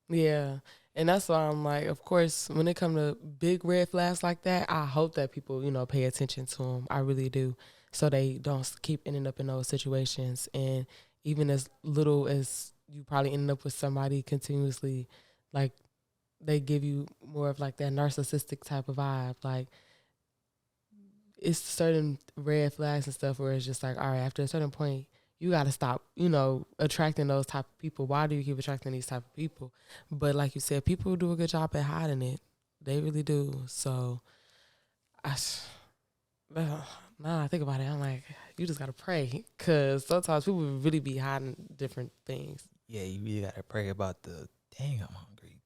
Yeah. And that's why I'm like, of course, when it comes to big red flags like that, I hope that people, pay attention to them. I really do. So they don't keep ending up in those situations. And even as little as you probably end up with somebody continuously, like, they give you more of like that narcissistic type of vibe. Like, it's certain red flags and stuff where it's just like, all right, after a certain point, you got to stop, attracting those type of people. Why do you keep attracting these type of people? But like you said, people do a good job at hiding it. They really do. So, now I think about it, I'm like, you just got to pray, because sometimes people really be hiding different things. Yeah, you really got to pray about I'm hungry.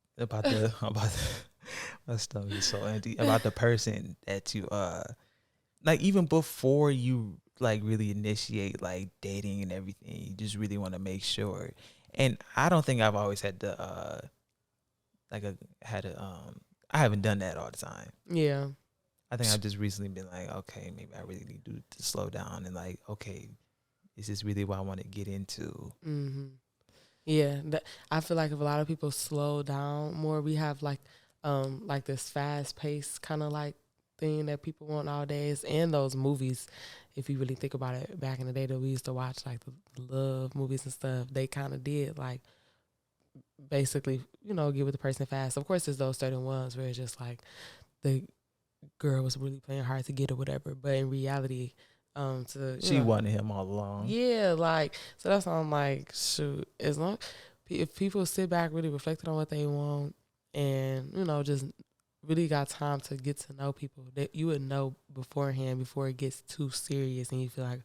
My stomach is so empty. About the person that you, like, even before you like really initiate like dating and everything, you just really want to make sure. And I don't think I've always had I haven't done that all the time. Yeah. I think I've just recently been like, okay, maybe I really need to slow down and like, okay, is this really what I want to get into? Yeah, I feel like if a lot of people slow down more, we have like this fast paced kind of like thing that people want nowadays, and those movies. If you really think about it, back in the day that we used to watch like the love movies and stuff, they kind of did like basically, get with the person fast. Of course, there's those certain ones where it's just like the girl was really playing hard to get or whatever. But in reality, To She wanted him all along. Yeah, like, so that's why I'm like, shoot, as long if people sit back, really reflecting on what they want, and just really got time to get to know people, that you would know beforehand before it gets too serious and you feel like,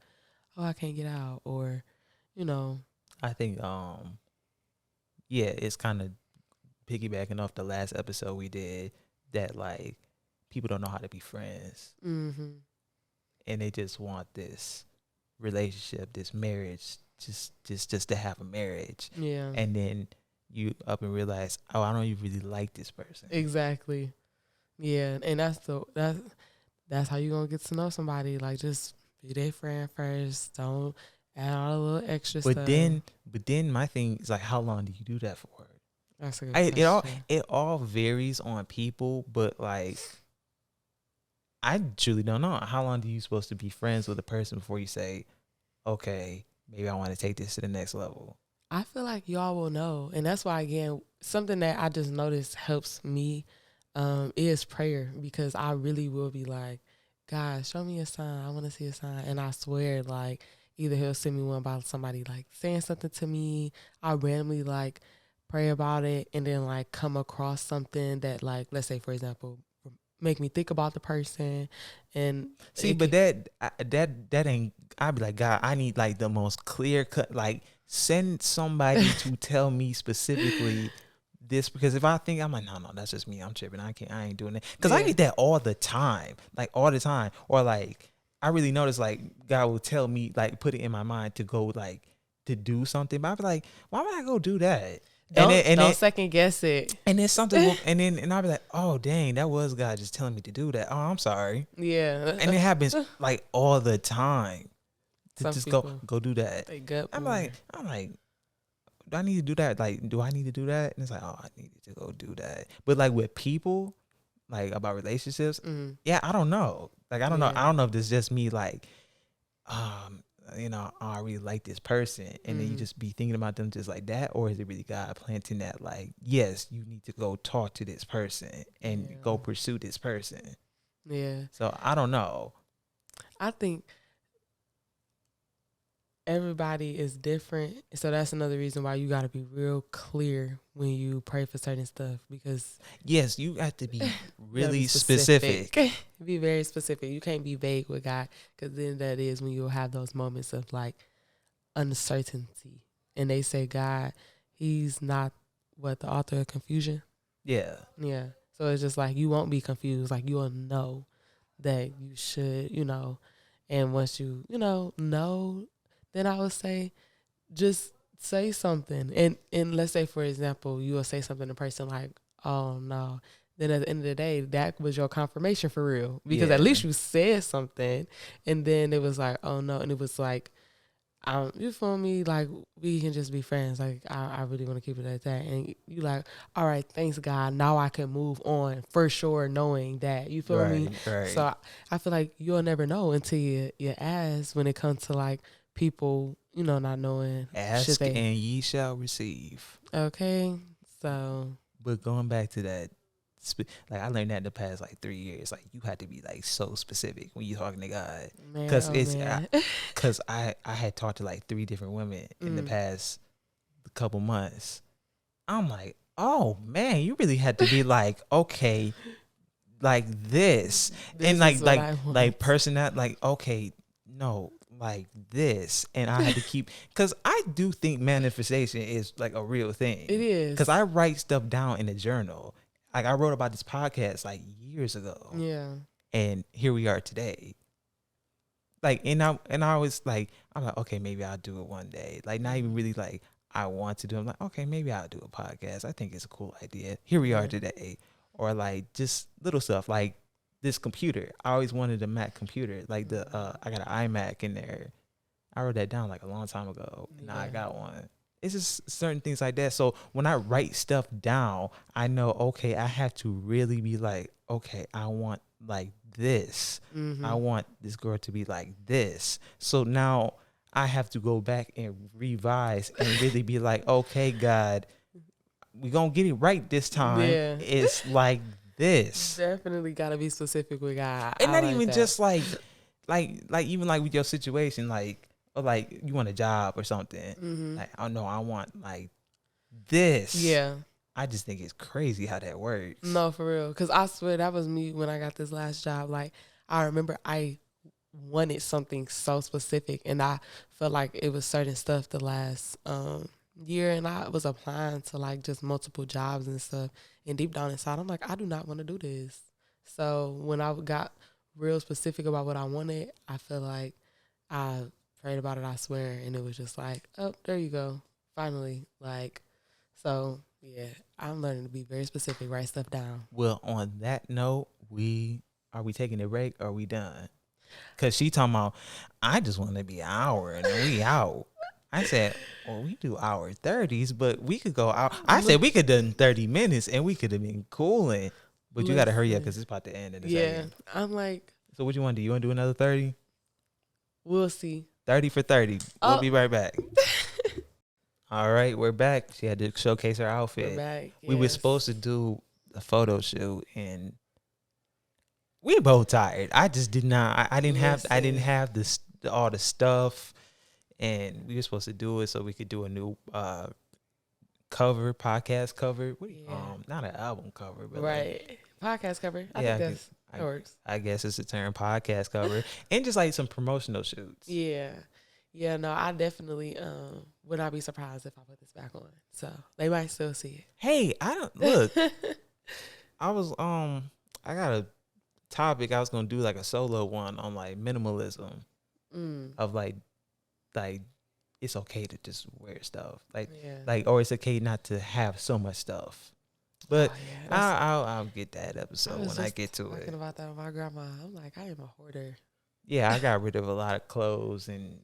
oh, I can't get out, or I think it's kind of piggybacking off the last episode we did, that like people don't know how to be friends, mm-hmm. and they just want this relationship, this marriage, just to have a marriage. Yeah. And then you up and realize, oh, I don't even really like this person. Exactly. Yeah, and that's how you gonna get to know somebody. Like, just be their friend first. Don't add all the little extra stuff. But then my thing is, like, how long do you do that for? That's a good question. It all varies on people, but like, I truly don't know. How long do you supposed to be friends with a person before you say, okay, maybe I want to take this to the next level? I feel like y'all will know. And that's why, again, something that I just noticed helps me is prayer, because I really will be like, God, show me a sign. I want to see a sign. And I swear, like, either he'll send me one about somebody like saying something to me. I randomly like pray about it and then like come across something that, like, let's say, for example, make me think about the person. And see, but that ain't. I'd be like, God, I need like the most clear cut, like, send somebody to tell me specifically this, because if I think, I'm like, no, that's just me, I'm tripping, I ain't doing it, because I get that all the time, or like I really notice, like, God will tell me, like, put it in my mind to go, like, to do something, but I be like, why would I go do that? Don't second guess it. And then something, and I'll be like, oh dang, that was God just telling me to do that. Oh, I'm sorry. Yeah. And it happens like all the time. To Some just people, go do that. I'm like, do I need to do that? Like, do I need to do that? And it's like, oh, I needed to go do that. But like with people, like about relationships, yeah, I don't know. Like, I don't know. I don't know if this is just me, like, I really like this person, and then you just be thinking about them just like that, or is it really God planting that, like, yes, you need to go talk to this person and go pursue this person. Yeah. So I don't know. I think everybody is different, so that's another reason why you got to be real clear when you pray for certain stuff, because yes, you have to be really specific. Be very specific. You can't be vague with God, because then that is when you'll have those moments of like uncertainty, and they say God, he's not the author of confusion. Yeah So it's just like, you won't be confused, like, you'll know that you should, and once you know, then I would say just say something. And let's say, for example, you will say something to a person like, oh, no. Then at the end of the day, that was your confirmation for real. Because at least you said something. And then it was like, oh, no. And it was like, you feel me? Like, we can just be friends. Like, I really want to keep it at that. And you like, all right, thanks, God. Now I can move on for sure, knowing that. You feel me? Right. So I feel like you'll never know until you ask, when it comes to like people, not knowing. Ask and ye shall receive. Okay, so. But going back to that, like, I learned that in the past like 3 years. Like, you had to be like so specific when you talking to God, because I had talked to like 3 different women in the past couple months. I'm like, oh man, you really had to be like, okay, like this and like person that, like, okay, no, like this. And I had to keep, because I do think manifestation is like a real thing. It is, because I write stuff down in a journal. Like, I wrote about this podcast like years ago. Yeah. And here we are today. Like, and I was like, I'm like, okay, maybe I'll do it one day. Like, not even really like I want to do it. I'm like, okay, maybe I'll do a podcast. I think it's a cool idea. Here we are today. Or like just little stuff like this computer. I always wanted a Mac computer. Like I got an iMac in there. I wrote that down like a long time ago. Now I got one. It's just certain things like that. So when I write stuff down, I know, okay, I have to really be like, okay, I want like this. I want this girl to be like this. So now I have to go back and revise and really be like, okay, God, we're going to get it right this time. Yeah. It's like this. Definitely got to be specific with God. And not even just like like even like with your situation, like, or like you want a job or something. Mm-hmm. Like, oh no, I want like this. Yeah. I just think it's crazy how that works. No, for real. Because I swear that was me when I got this last job. Like, I remember I wanted something so specific, and I felt like it was certain stuff the last year, and I was applying to like just multiple jobs and stuff. And deep down inside, I'm like, I do not want to do this. So when I got real specific about what I wanted, I feel like I prayed about it, I swear, and it was just like, oh, there you go. Finally. Like, so yeah, I'm learning to be very specific, write stuff down. Well, on that note, are we taking a break or are we done? Cause she talking about, I just want to be an hour and then we out. I said, well, we do hour 30s, but we could go out. I said we could done 30 minutes and we could have been cooling. But you got to hurry up because it's about to end in a second. I'm like. So what you want to do? You want to do another 30? We'll see. 30 for 30. We'll be right back. All right, we're back. She had to showcase her outfit. We're back. Yes. We were supposed to do a photo shoot, and we both tired. I just did not. I didn't have this all the stuff, and we were supposed to do it so we could do a new podcast cover. Not an album cover, but right, podcast cover. I think that works. I guess it's the term, podcast cover, and just like some promotional shoots. Yeah, no, I definitely would not be surprised if I put this back on. So they might still see it. Hey, I don't look. I got a topic. I was gonna do like a solo one on like minimalism of like it's okay to just wear stuff or it's okay not to have so much stuff. But I'll get that episode when I get to it. Talking about that with my grandma, I'm like, I am a hoarder. Yeah, I got rid of a lot of clothes and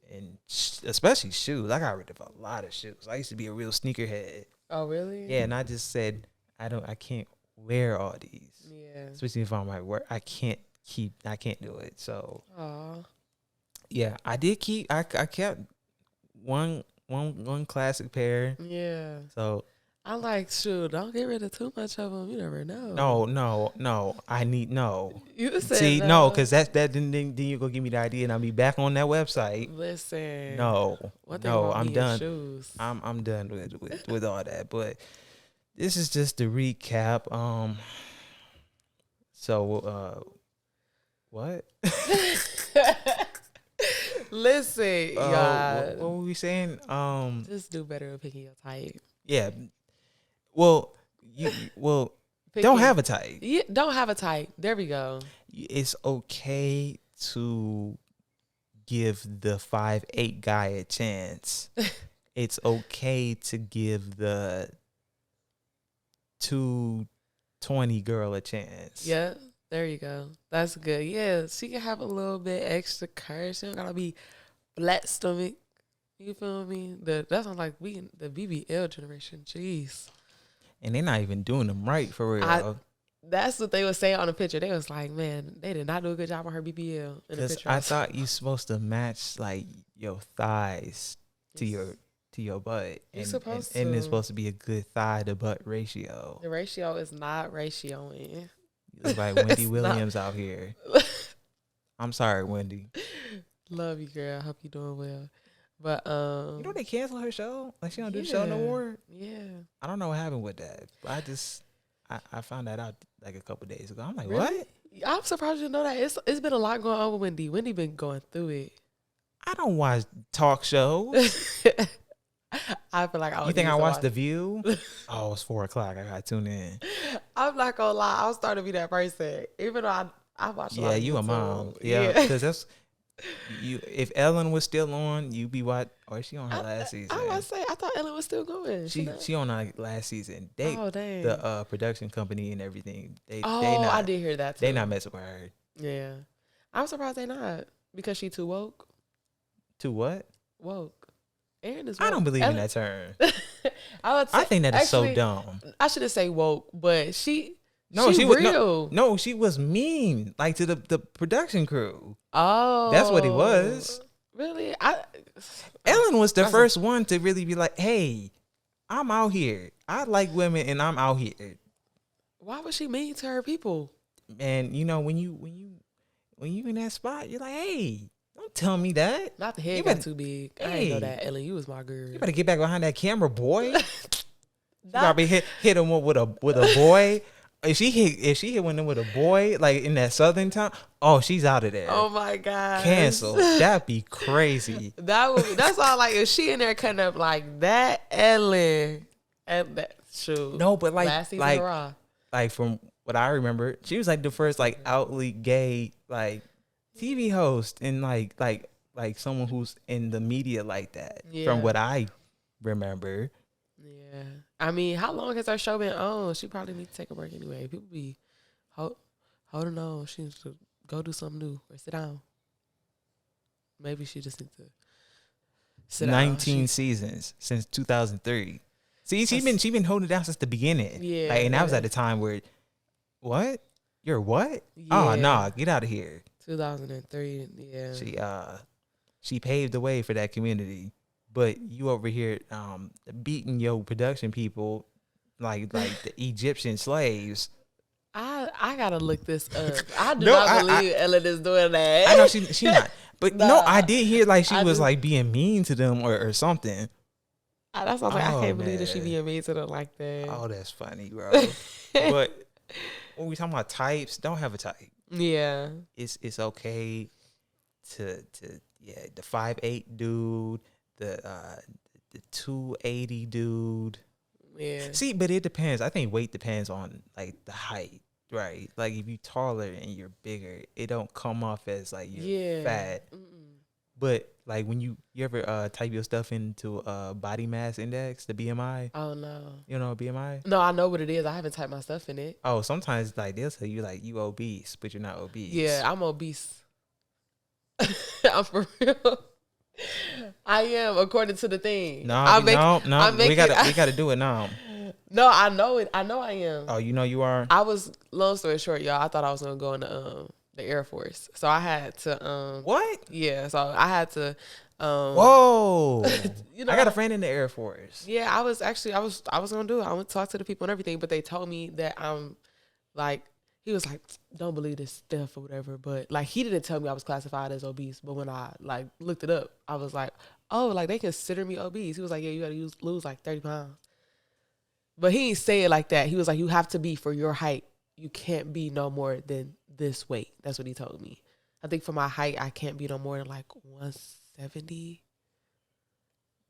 especially shoes. I got rid of a lot of shoes. I used to be a real sneakerhead. Oh, really? Yeah, and I just said I can't wear all these. Yeah. Especially if I'm at work, I can't do it. So. Aw. Yeah, I did keep. I kept one classic pair. Yeah. So. I like, shoot, don't get rid of too much of them. You never know. No. I need no. You said see no, because then you go give me the idea, and I'll be back on that website. Listen. No, I'm done. Shoes. I'm done with all that. But this is just the recap. So what? Listen, y'all. What were we saying? Just do better with picking your type. Yeah. Well, don't have a type. Yeah, don't have a type. There we go. It's okay to give the 5'8" guy a chance. It's okay to give the 220 girl a chance. Yeah, there you go. That's good. Yeah, she can have a little bit extra courage. She don't gotta be flat stomach. You feel me? That sounds like we the BBL generation. Jeez. And they're not even doing them right for real. That's what they were saying on the picture. They was like, man, they did not do a good job on her BBL in the picture. I thought you supposed to match like your thighs to your butt. You're supposed to. And it's supposed to be a good thigh to butt ratio. The ratio is not ratioing. You look like Wendy Williams out here. I'm sorry, Wendy. Love you, girl. I hope you're doing well. But you know they canceled her show. Like she don't do the show no more. Yeah. I don't know what happened with that. But I found that out like a couple days ago. I'm like, really? what? I'm surprised you know that. It's been a lot going on with Wendy. Wendy been going through it. I don't watch talk shows. I feel like you think I watched The View? Oh, it's 4:00. I gotta tune in. I'm not gonna lie. I'm starting to be that person. Even though I watch. Yeah, you a mom. Yeah, because that's. If Ellen was still on, you be what? Or is she on her last season? I was say I thought Ellen was still going. She on her last season. Oh dang. The production company and everything. I did hear that too. They not messing with her. Yeah, I'm surprised they not because she too woke. Too what? Woke. Aaron is woke. I don't believe in that term. I think that is so dumb. I shouldn't say woke, but she was real. No, she was mean, like to the production crew. Oh, that's what it was. Really? Ellen was the first one to really be like, "Hey, I'm out here. I like women, and I'm out here." Why was she mean to her people? And you know when you when you in that spot, you're like, hey, don't tell me that. Not the head You got better- too big. I Hey. ain't know that. Ellen, you was my girl. You better get back behind that camera, boy. That- Probably hit him with a boy. If she hit one with a boy, like in that southern town, oh, she's out of there. Oh my god. Cancel. That'd be crazy. That's all. Like if she in there cutting up like that, Ellen, and that shoot. No, but Last season of Raw. like from what I remember, she was like the first like outly gay like TV host and like someone who's in the media like that. Yeah. From what I remember. Yeah. I mean, how long has our show been on? She probably need to take a break anyway. People be holding on. She needs to go do something new or sit down. Maybe she just needs to sit down. 19 seasons since 2003. See, she been holding it down since the beginning. Yeah. Like, and that was at the time where, what? You're what? Yeah. Oh, nah, get out of here. 2003. Yeah. She paved the way for that community. But you over here beating your production people like the Egyptian slaves. I gotta look this up. I do No, not believe Ellen is doing that. I know she not. But Nah, no, I did hear like she I was do. like being mean to them or something. That's why I was like, I Oh, can't believe that she man. being mean to them like that. Oh, that's funny, bro. But when we talking about types, don't have a type. Yeah. It's okay to the 5'8" dude, the 280 dude. Yeah. See, but it depends. I think weight depends on like the height, right? Like if you taller and you're bigger, it don't come off as like you're fat. Mm-mm. But like when you ever type your stuff into body mass index, the BMI, Oh no. you know BMI? No, I know what it is. I haven't typed my stuff in it. Oh, sometimes like they'll tell you like you obese, but you're not obese. Yeah, I'm obese. I'm for real. I am, according to the thing. No, we we gotta do it now. No, I know it. I know I am. Oh, you know you are. I was, long story short, y'all, I thought I was gonna go into the Air Force. So I had to What? yeah, so I had to Whoa! you know, I got a friend in the Air Force. Yeah, I was gonna do it. I went to talk to the people and everything, but they told me that I'm like, he was like, don't believe this stuff or whatever. But like, he didn't tell me I was classified as obese. But when I like looked it up, I was like, oh, like they consider me obese. He was like, yeah, you gotta lose like 30 pounds. But he didn't say it like that. He was like, you have to be for your height. You can't be no more than this weight. That's what he told me. I think for my height, I can't be no more than like 170.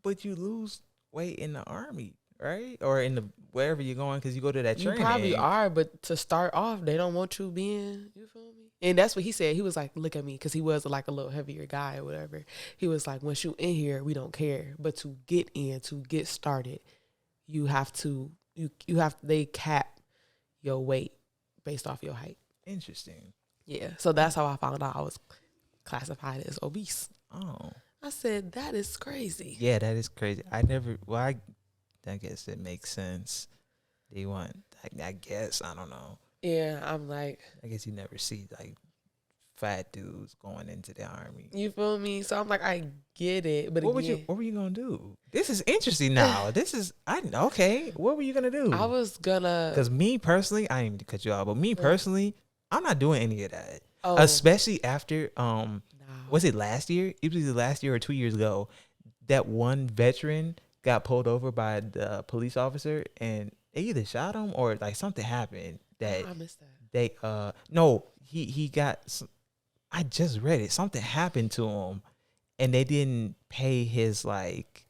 But you lose weight in the Army, right? Or in the wherever you're going, because you go to that You training. probably are, but to start off, they don't want you being, you feel me? And that's what he said. He was like, look at me, because he was like a little heavier guy or whatever. He was like, once you in here, we don't care. But to get in, to get started, you have to, they cap your weight based off your height. Interesting. Yeah. So that's how I found out I was classified as obese. Oh. I said, that is crazy. Yeah, that is crazy. I guess it makes sense. They want, I guess, I don't know. Yeah, I'm like, I guess you never see like fat dudes going into the Army. you feel me? So I'm like, I get it. But What were you gonna do? This is interesting now. Okay. What were you gonna do? I was gonna, Because me personally, I ain't to cut you off, but me personally, I'm not doing any of that. oh, Especially after no. was it last year? It was either last year or 2 years ago. That one veteran got pulled over by the police officer, and they either shot him or like something happened that I missed that. they no, he got. I just read it. Something happened to him, and they didn't pay his like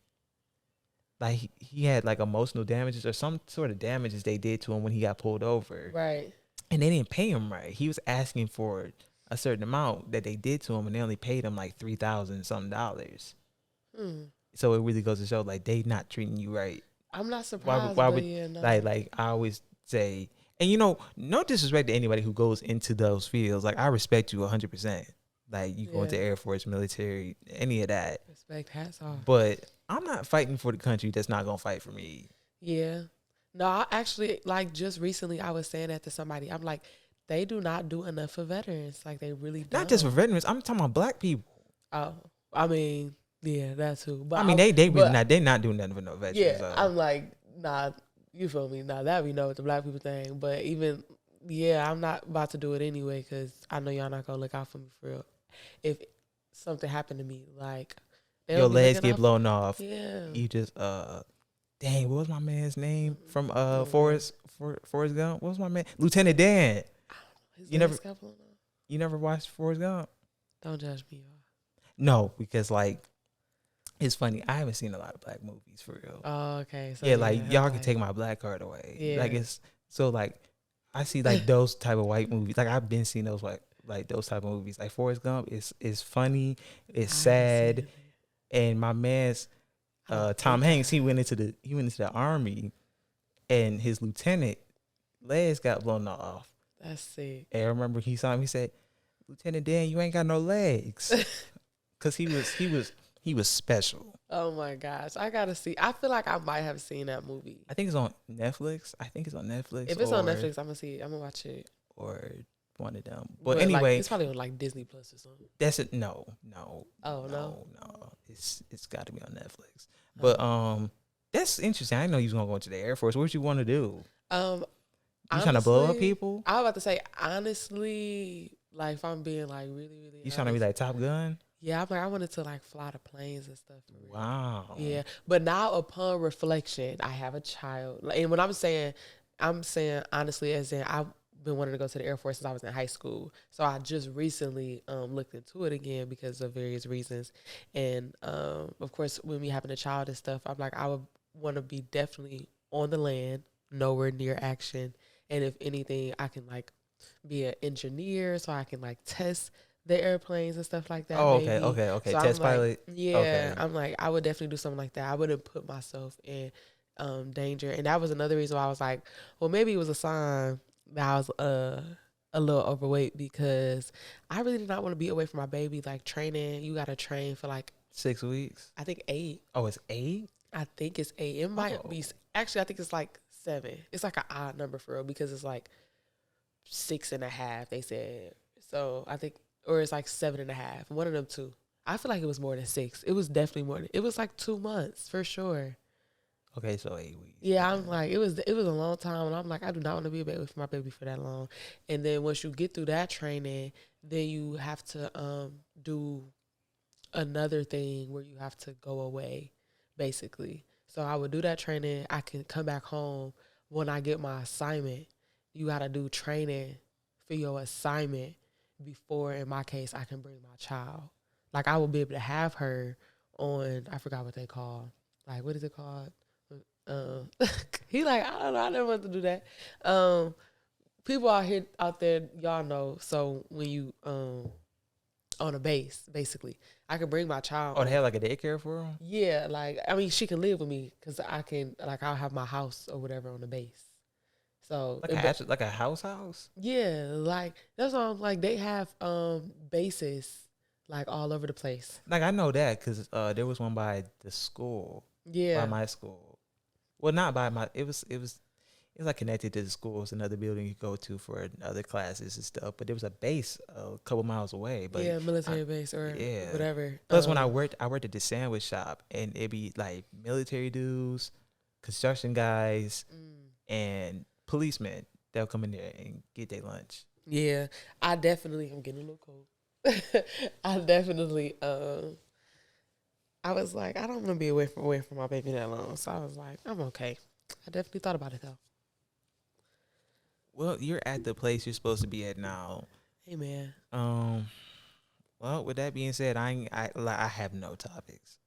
he had like emotional damages or some sort of damages they did to him when he got pulled over. Right. And they didn't pay him right. He was asking for a certain amount that they did to him, and they only paid him like $3,000 something. So it really goes to show like they not treating you right. I'm not surprised. Why but would yeah, no. like I always say, and no disrespect to anybody who goes into those fields. Like I respect you 100%. Like you go into Air Force, military, any of that. Respect, hats off. But I'm not fighting for the country that's not gonna fight for me. Yeah. No, I actually, like, just recently I was saying that to somebody. I'm like, they do not do enough for veterans. Like, they really don't. Not just for veterans. I'm talking about black people. Oh, I mean, yeah, that too. But I mean, they not doing nothing for no veterans. Yeah, I'm like, nah, you feel me? Nah, that we know it's the black people thing. But even Yeah, I'm not about to do it anyway because I know y'all not gonna look out for me for real. If something happened to me, like Your they'll be legs looking get out. blown off. Yeah. You just dang, what was my man's name from Don't Forrest Gump? What was my man? Lieutenant Dan. His You legs got blown off. You never watched Forrest Gump? Don't judge me, y'all. No, because like it's funny. I haven't seen a lot of black movies for real. Oh, okay. So yeah, like y'all can like, take my black card away. Yeah. Like it's so like I see like those type of white movies. Like I've been seeing those like those type of movies. Like Forrest Gump is funny, it's sad, and my man's Tom Hanks, he went into the army, and his lieutenant legs got blown off. That's sick. And I remember he saw him. He said, "Lieutenant Dan, you ain't got no legs," because he was special. Oh my gosh, I gotta see. I feel like I might have seen that movie. I think it's on Netflix. If it's on Netflix, I'm gonna see it. I'm gonna watch it. Or one of them. But anyway, anyway, it's probably on like Disney Plus or something. that's it. No. Oh no. It's got to be on Netflix. But that's interesting. I didn't know you was gonna go into the Air Force. What you want to do? You trying to blow up people? I was about to say honestly, like if I'm being like really You trying to be like Top Gun? Yeah, I'm like I wanted to like fly the planes and stuff. Wow. Yeah, but now upon reflection, I have a child, and when I'm saying honestly, as in I've been wanting to go to the Air Force since I was in high school. So I just recently looked into it again because of various reasons, and of course, when we having a child and stuff, I'm like I would want to be definitely on the land, nowhere near action, and if anything, I can like be an engineer, so I can like test the airplanes and stuff like that. Oh, okay. So Test pilot. Yeah, okay. I'm like, I would definitely do something like that. I wouldn't put myself in danger. And that was another reason why I was like, well, maybe it was a sign that I was a little overweight because I really did not want to be away from my baby. Like training, you got to train for like 6 weeks. I think 8. Oh, it's 8? I think it's 8. It might be, actually, I think it's like 7. It's like an odd number for real because it's like 6.5, they said. So I think, or it's like 7.5. One of them two. I feel like it was more than 6. It was definitely more than, it was like 2 months for sure. Okay, so 8 weeks. Yeah, I'm like, it was a long time, and I'm like, I do not want to be away from my baby for that long. And then once you get through that training, then you have to do another thing where you have to go away, basically. So I would do that training. I can come back home when I get my assignment. You got to do training for your assignment before, in my case, I can bring my child. Like, I will be able to have her on, I forgot what they call, like, what is it called? He like, I don't know, I never want to do that. People out there, y'all know, so when you on a base, basically, I can bring my child. Oh, they have like a daycare for them? Yeah, like, I mean, she can live with me because I can, like, I'll have my house or whatever on the base. So like a house? Yeah, like that's what I'm like. They have bases like all over the place. Like I know that because there was one by the school. Yeah, by my school. Well, not by my. It was like connected to the school. It was another building you go to for other classes and stuff. But there was a base a couple miles away. But yeah, military base or whatever. Plus, when I worked at the sandwich shop, and it'd be like military dudes, construction guys, and policemen. They'll come in there and get their lunch. Yeah, I'm getting a little cold. I definitely, I was like, I don't want to be away from my baby that long. So I was like, I'm okay. I definitely thought about it though. Well, you're at the place you're supposed to be at now. Hey man. Well, with that being said, I have no topics,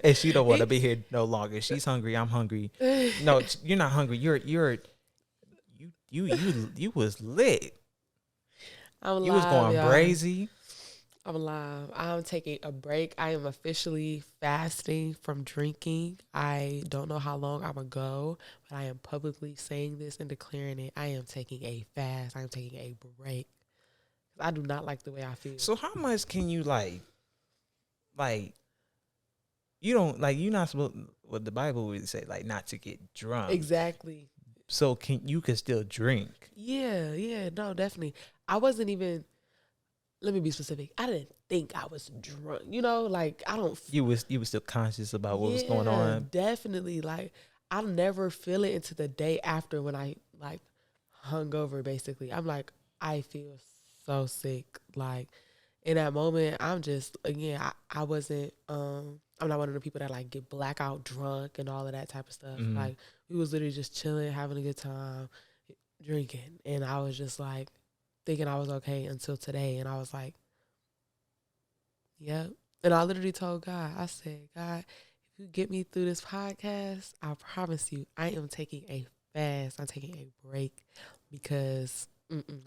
and she don't want to be here no longer. She's hungry. I'm hungry. No, you're not hungry. You was lit. I'm live. You was going brazy. I'm live. I'm taking a break. I am officially fasting from drinking. I don't know how long I'm going to go, but I am publicly saying this and declaring it. I am taking a fast. I am taking a break. I do not like the way I feel. So how much can you like you don't like, you're not supposed, what the Bible would say, like not to get drunk. Exactly. So you can still drink. Yeah, no, definitely. I wasn't even, let me be specific. I didn't think I was drunk. You know, like I don't. You was still conscious about what was going on. Definitely. Like I never feel it until the day after when I like hungover basically. I'm like, I feel so sick. Like in that moment, I'm just, again, I wasn't, I'm not one of the people that like get blackout drunk and all of that type of stuff. Mm-hmm. Like we was literally just chilling, having a good time, drinking. And I was just like thinking I was okay until today. And I was like, yep. And I literally told God, I said, God, if you get me through this podcast, I promise you, I am taking a fast. I'm taking a break because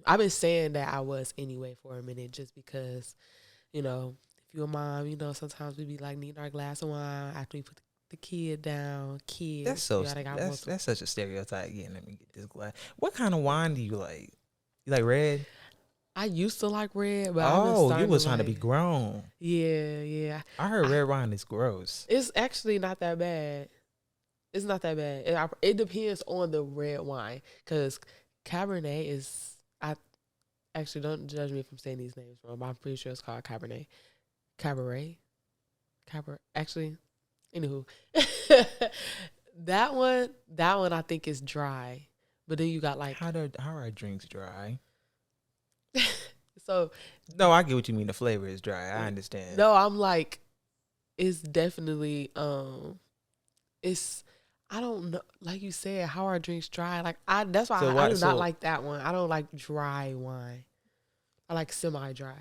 I've been saying that I was anyway for a minute, just because, you know, if you're a mom, you know, sometimes we be like needing our glass of wine after we put the kid down. Kids, That's so, you know, that's such a stereotype. Yeah, let me get this glass. What kind of wine do you like? You like red? I used to like red, but Oh, you was trying to be grown. Yeah. I heard red wine is gross. It's actually not that bad. It's not that bad. It depends on the red wine, because Cabernet is, I actually, don't judge me if I'm saying these names wrong, but I'm pretty sure it's called Cabernet. Cabaret. Actually, anywho. that one I think is dry. But then you got like, how are drinks dry? So no, I get what you mean. The flavor is dry. I understand. No, I'm like, it's definitely it's, I don't know, like you said, how are drinks dry? Like that's why I do not like that one. I don't like dry wine. I like semi-dry.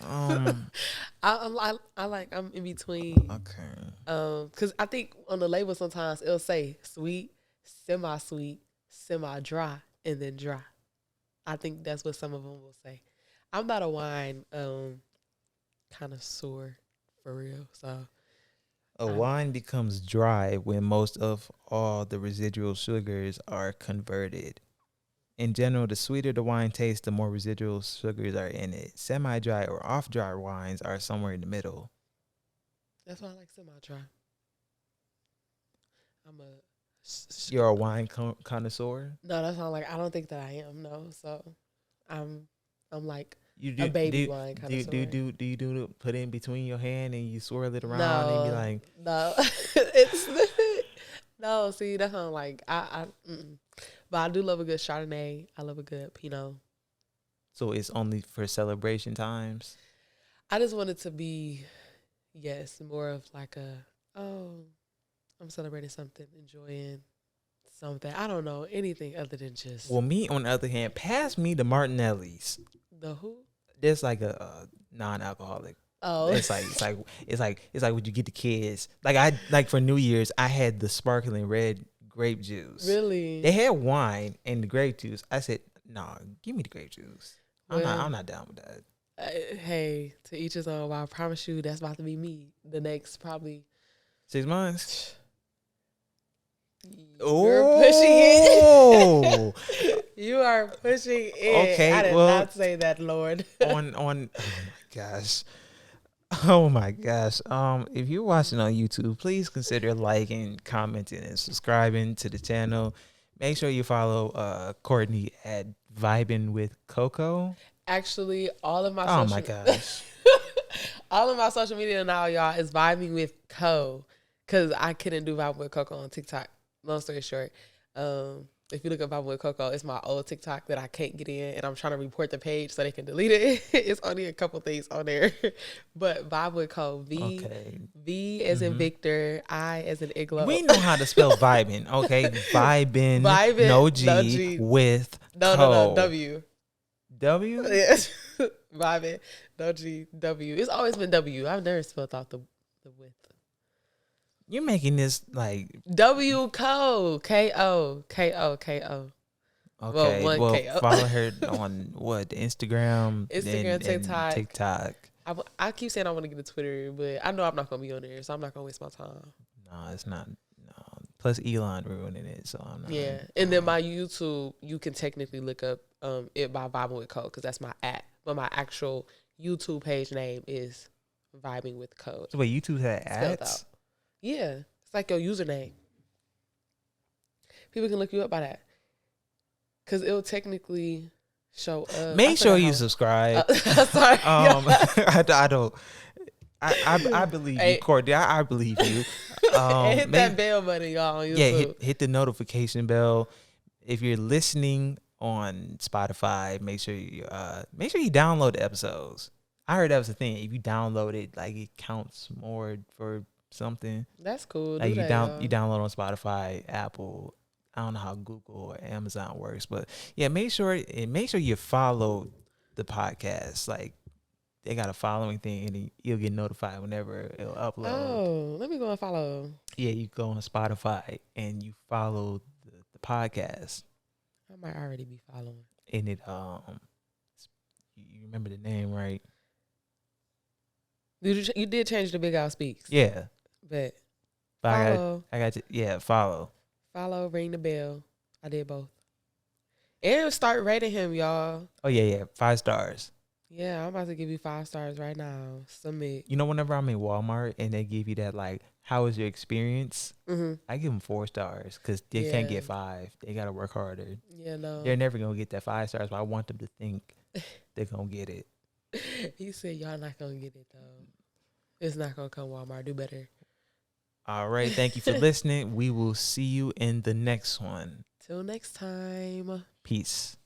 I'm in between. Okay. Because I think on the label sometimes it'll say sweet, semi-sweet, semi-dry, and then dry. I think that's what some of them will say. I'm not a wine connoisseur for real. So a wine becomes dry when most of all the residual sugars are converted. In general, the sweeter the wine tastes, the more residual sugars are in it. Semi-dry or off-dry wines are somewhere in the middle. That's why I like semi-dry. You're a wine connoisseur? No, that's not like, I don't think that I am. No, so I'm like a baby wine connoisseur. Do you do the put it in between your hand and you swirl it around and be like, no, no. See, that's not like But I do love a good Chardonnay. I love a good Pinot. So it's only for celebration times? I just want it to be, yes, more of like I'm celebrating something, enjoying something. I don't know, anything other than just. Well, me, on the other hand, pass me the Martinellis. The who? There's like a non-alcoholic. Oh, it's like what you get the kids. Like for New Year's, I had the sparkling red grape juice. Really? They had wine and the grape juice. I said, "Nah, give me the grape juice." I'm not down with that. Hey, to each his own. But I promise you, that's about to be me the next probably 6 months. You're pushing it. You are pushing it. Okay, I did not say that, Lord. Oh my gosh. Oh my gosh. If you're watching on YouTube, please consider liking, commenting, and subscribing to the channel. Make sure you follow Courtney at Vibing with KoKo. Actually, all of my social media now, y'all, is Vibing with Ko, because I couldn't do Vibing with KoKo on TikTok. Long story short, if you look up Vibing with KoKo, it's my old TikTok that I can't get in, and I'm trying to report the page so they can delete it. It's only a couple things on there, but Vibe with Ko, V as in Victor, I as in Igloo. We know how to spell vibing, okay? Vibing, no G, with no, W. W? Yes. Vibing, no G, W. It's always been W. I've never spelled out the with. You're making this like W Ko, K-O, K-O, K-O. Okay, well K-O. Follow her on what? Instagram, and TikTok. I keep saying I want to get a Twitter, but I know I'm not gonna be on there, so I'm not gonna waste my time. No, it's not. No. Plus Elon ruining it, so I'm not. Yeah, and then my YouTube, you can technically look up it by Vibing with Ko, because that's my app, but my actual YouTube page name is Vibing with Ko. So wait, YouTube had ads? Yeah, it's like your username. People can look you up by that, because it'll technically show up. Make sure you subscribe. Sorry. I don't. I believe you, Courtney. I believe you. Hit that bell button, y'all, on YouTube. Yeah, hit the notification bell. if you're listening on Spotify, make sure you download the episodes. I heard that was the thing. If you download it, like it counts more for something. That's cool. Like Do you that, you download on Spotify, Apple. I don't know how Google or Amazon works, but yeah, make sure you follow the podcast. Like they got a following thing, and you'll get notified whenever it'll upload. Oh, let me go and follow. Yeah, you go on Spotify and you follow the podcast. I might already be following. And it you remember the name, right? You did change the Big Al Speaks. Yeah. But follow. I got you. Yeah, follow. Follow, ring the bell. I did both. And start rating him, y'all. Oh yeah. 5 stars. Yeah, I'm about to give you 5 stars right now. Submit. You know, whenever I'm in Walmart and they give you that, like, how was your experience? Mm-hmm. I give them 4 stars because they can't get 5. They got to work harder. Yeah, no. They're never going to get that 5 stars, but I want them to think they're going to get it. He said, y'all not going to get it, though. It's not going to come Walmart. Do better. All right. Thank you for listening. We will see you in the next one. Till next time. Peace.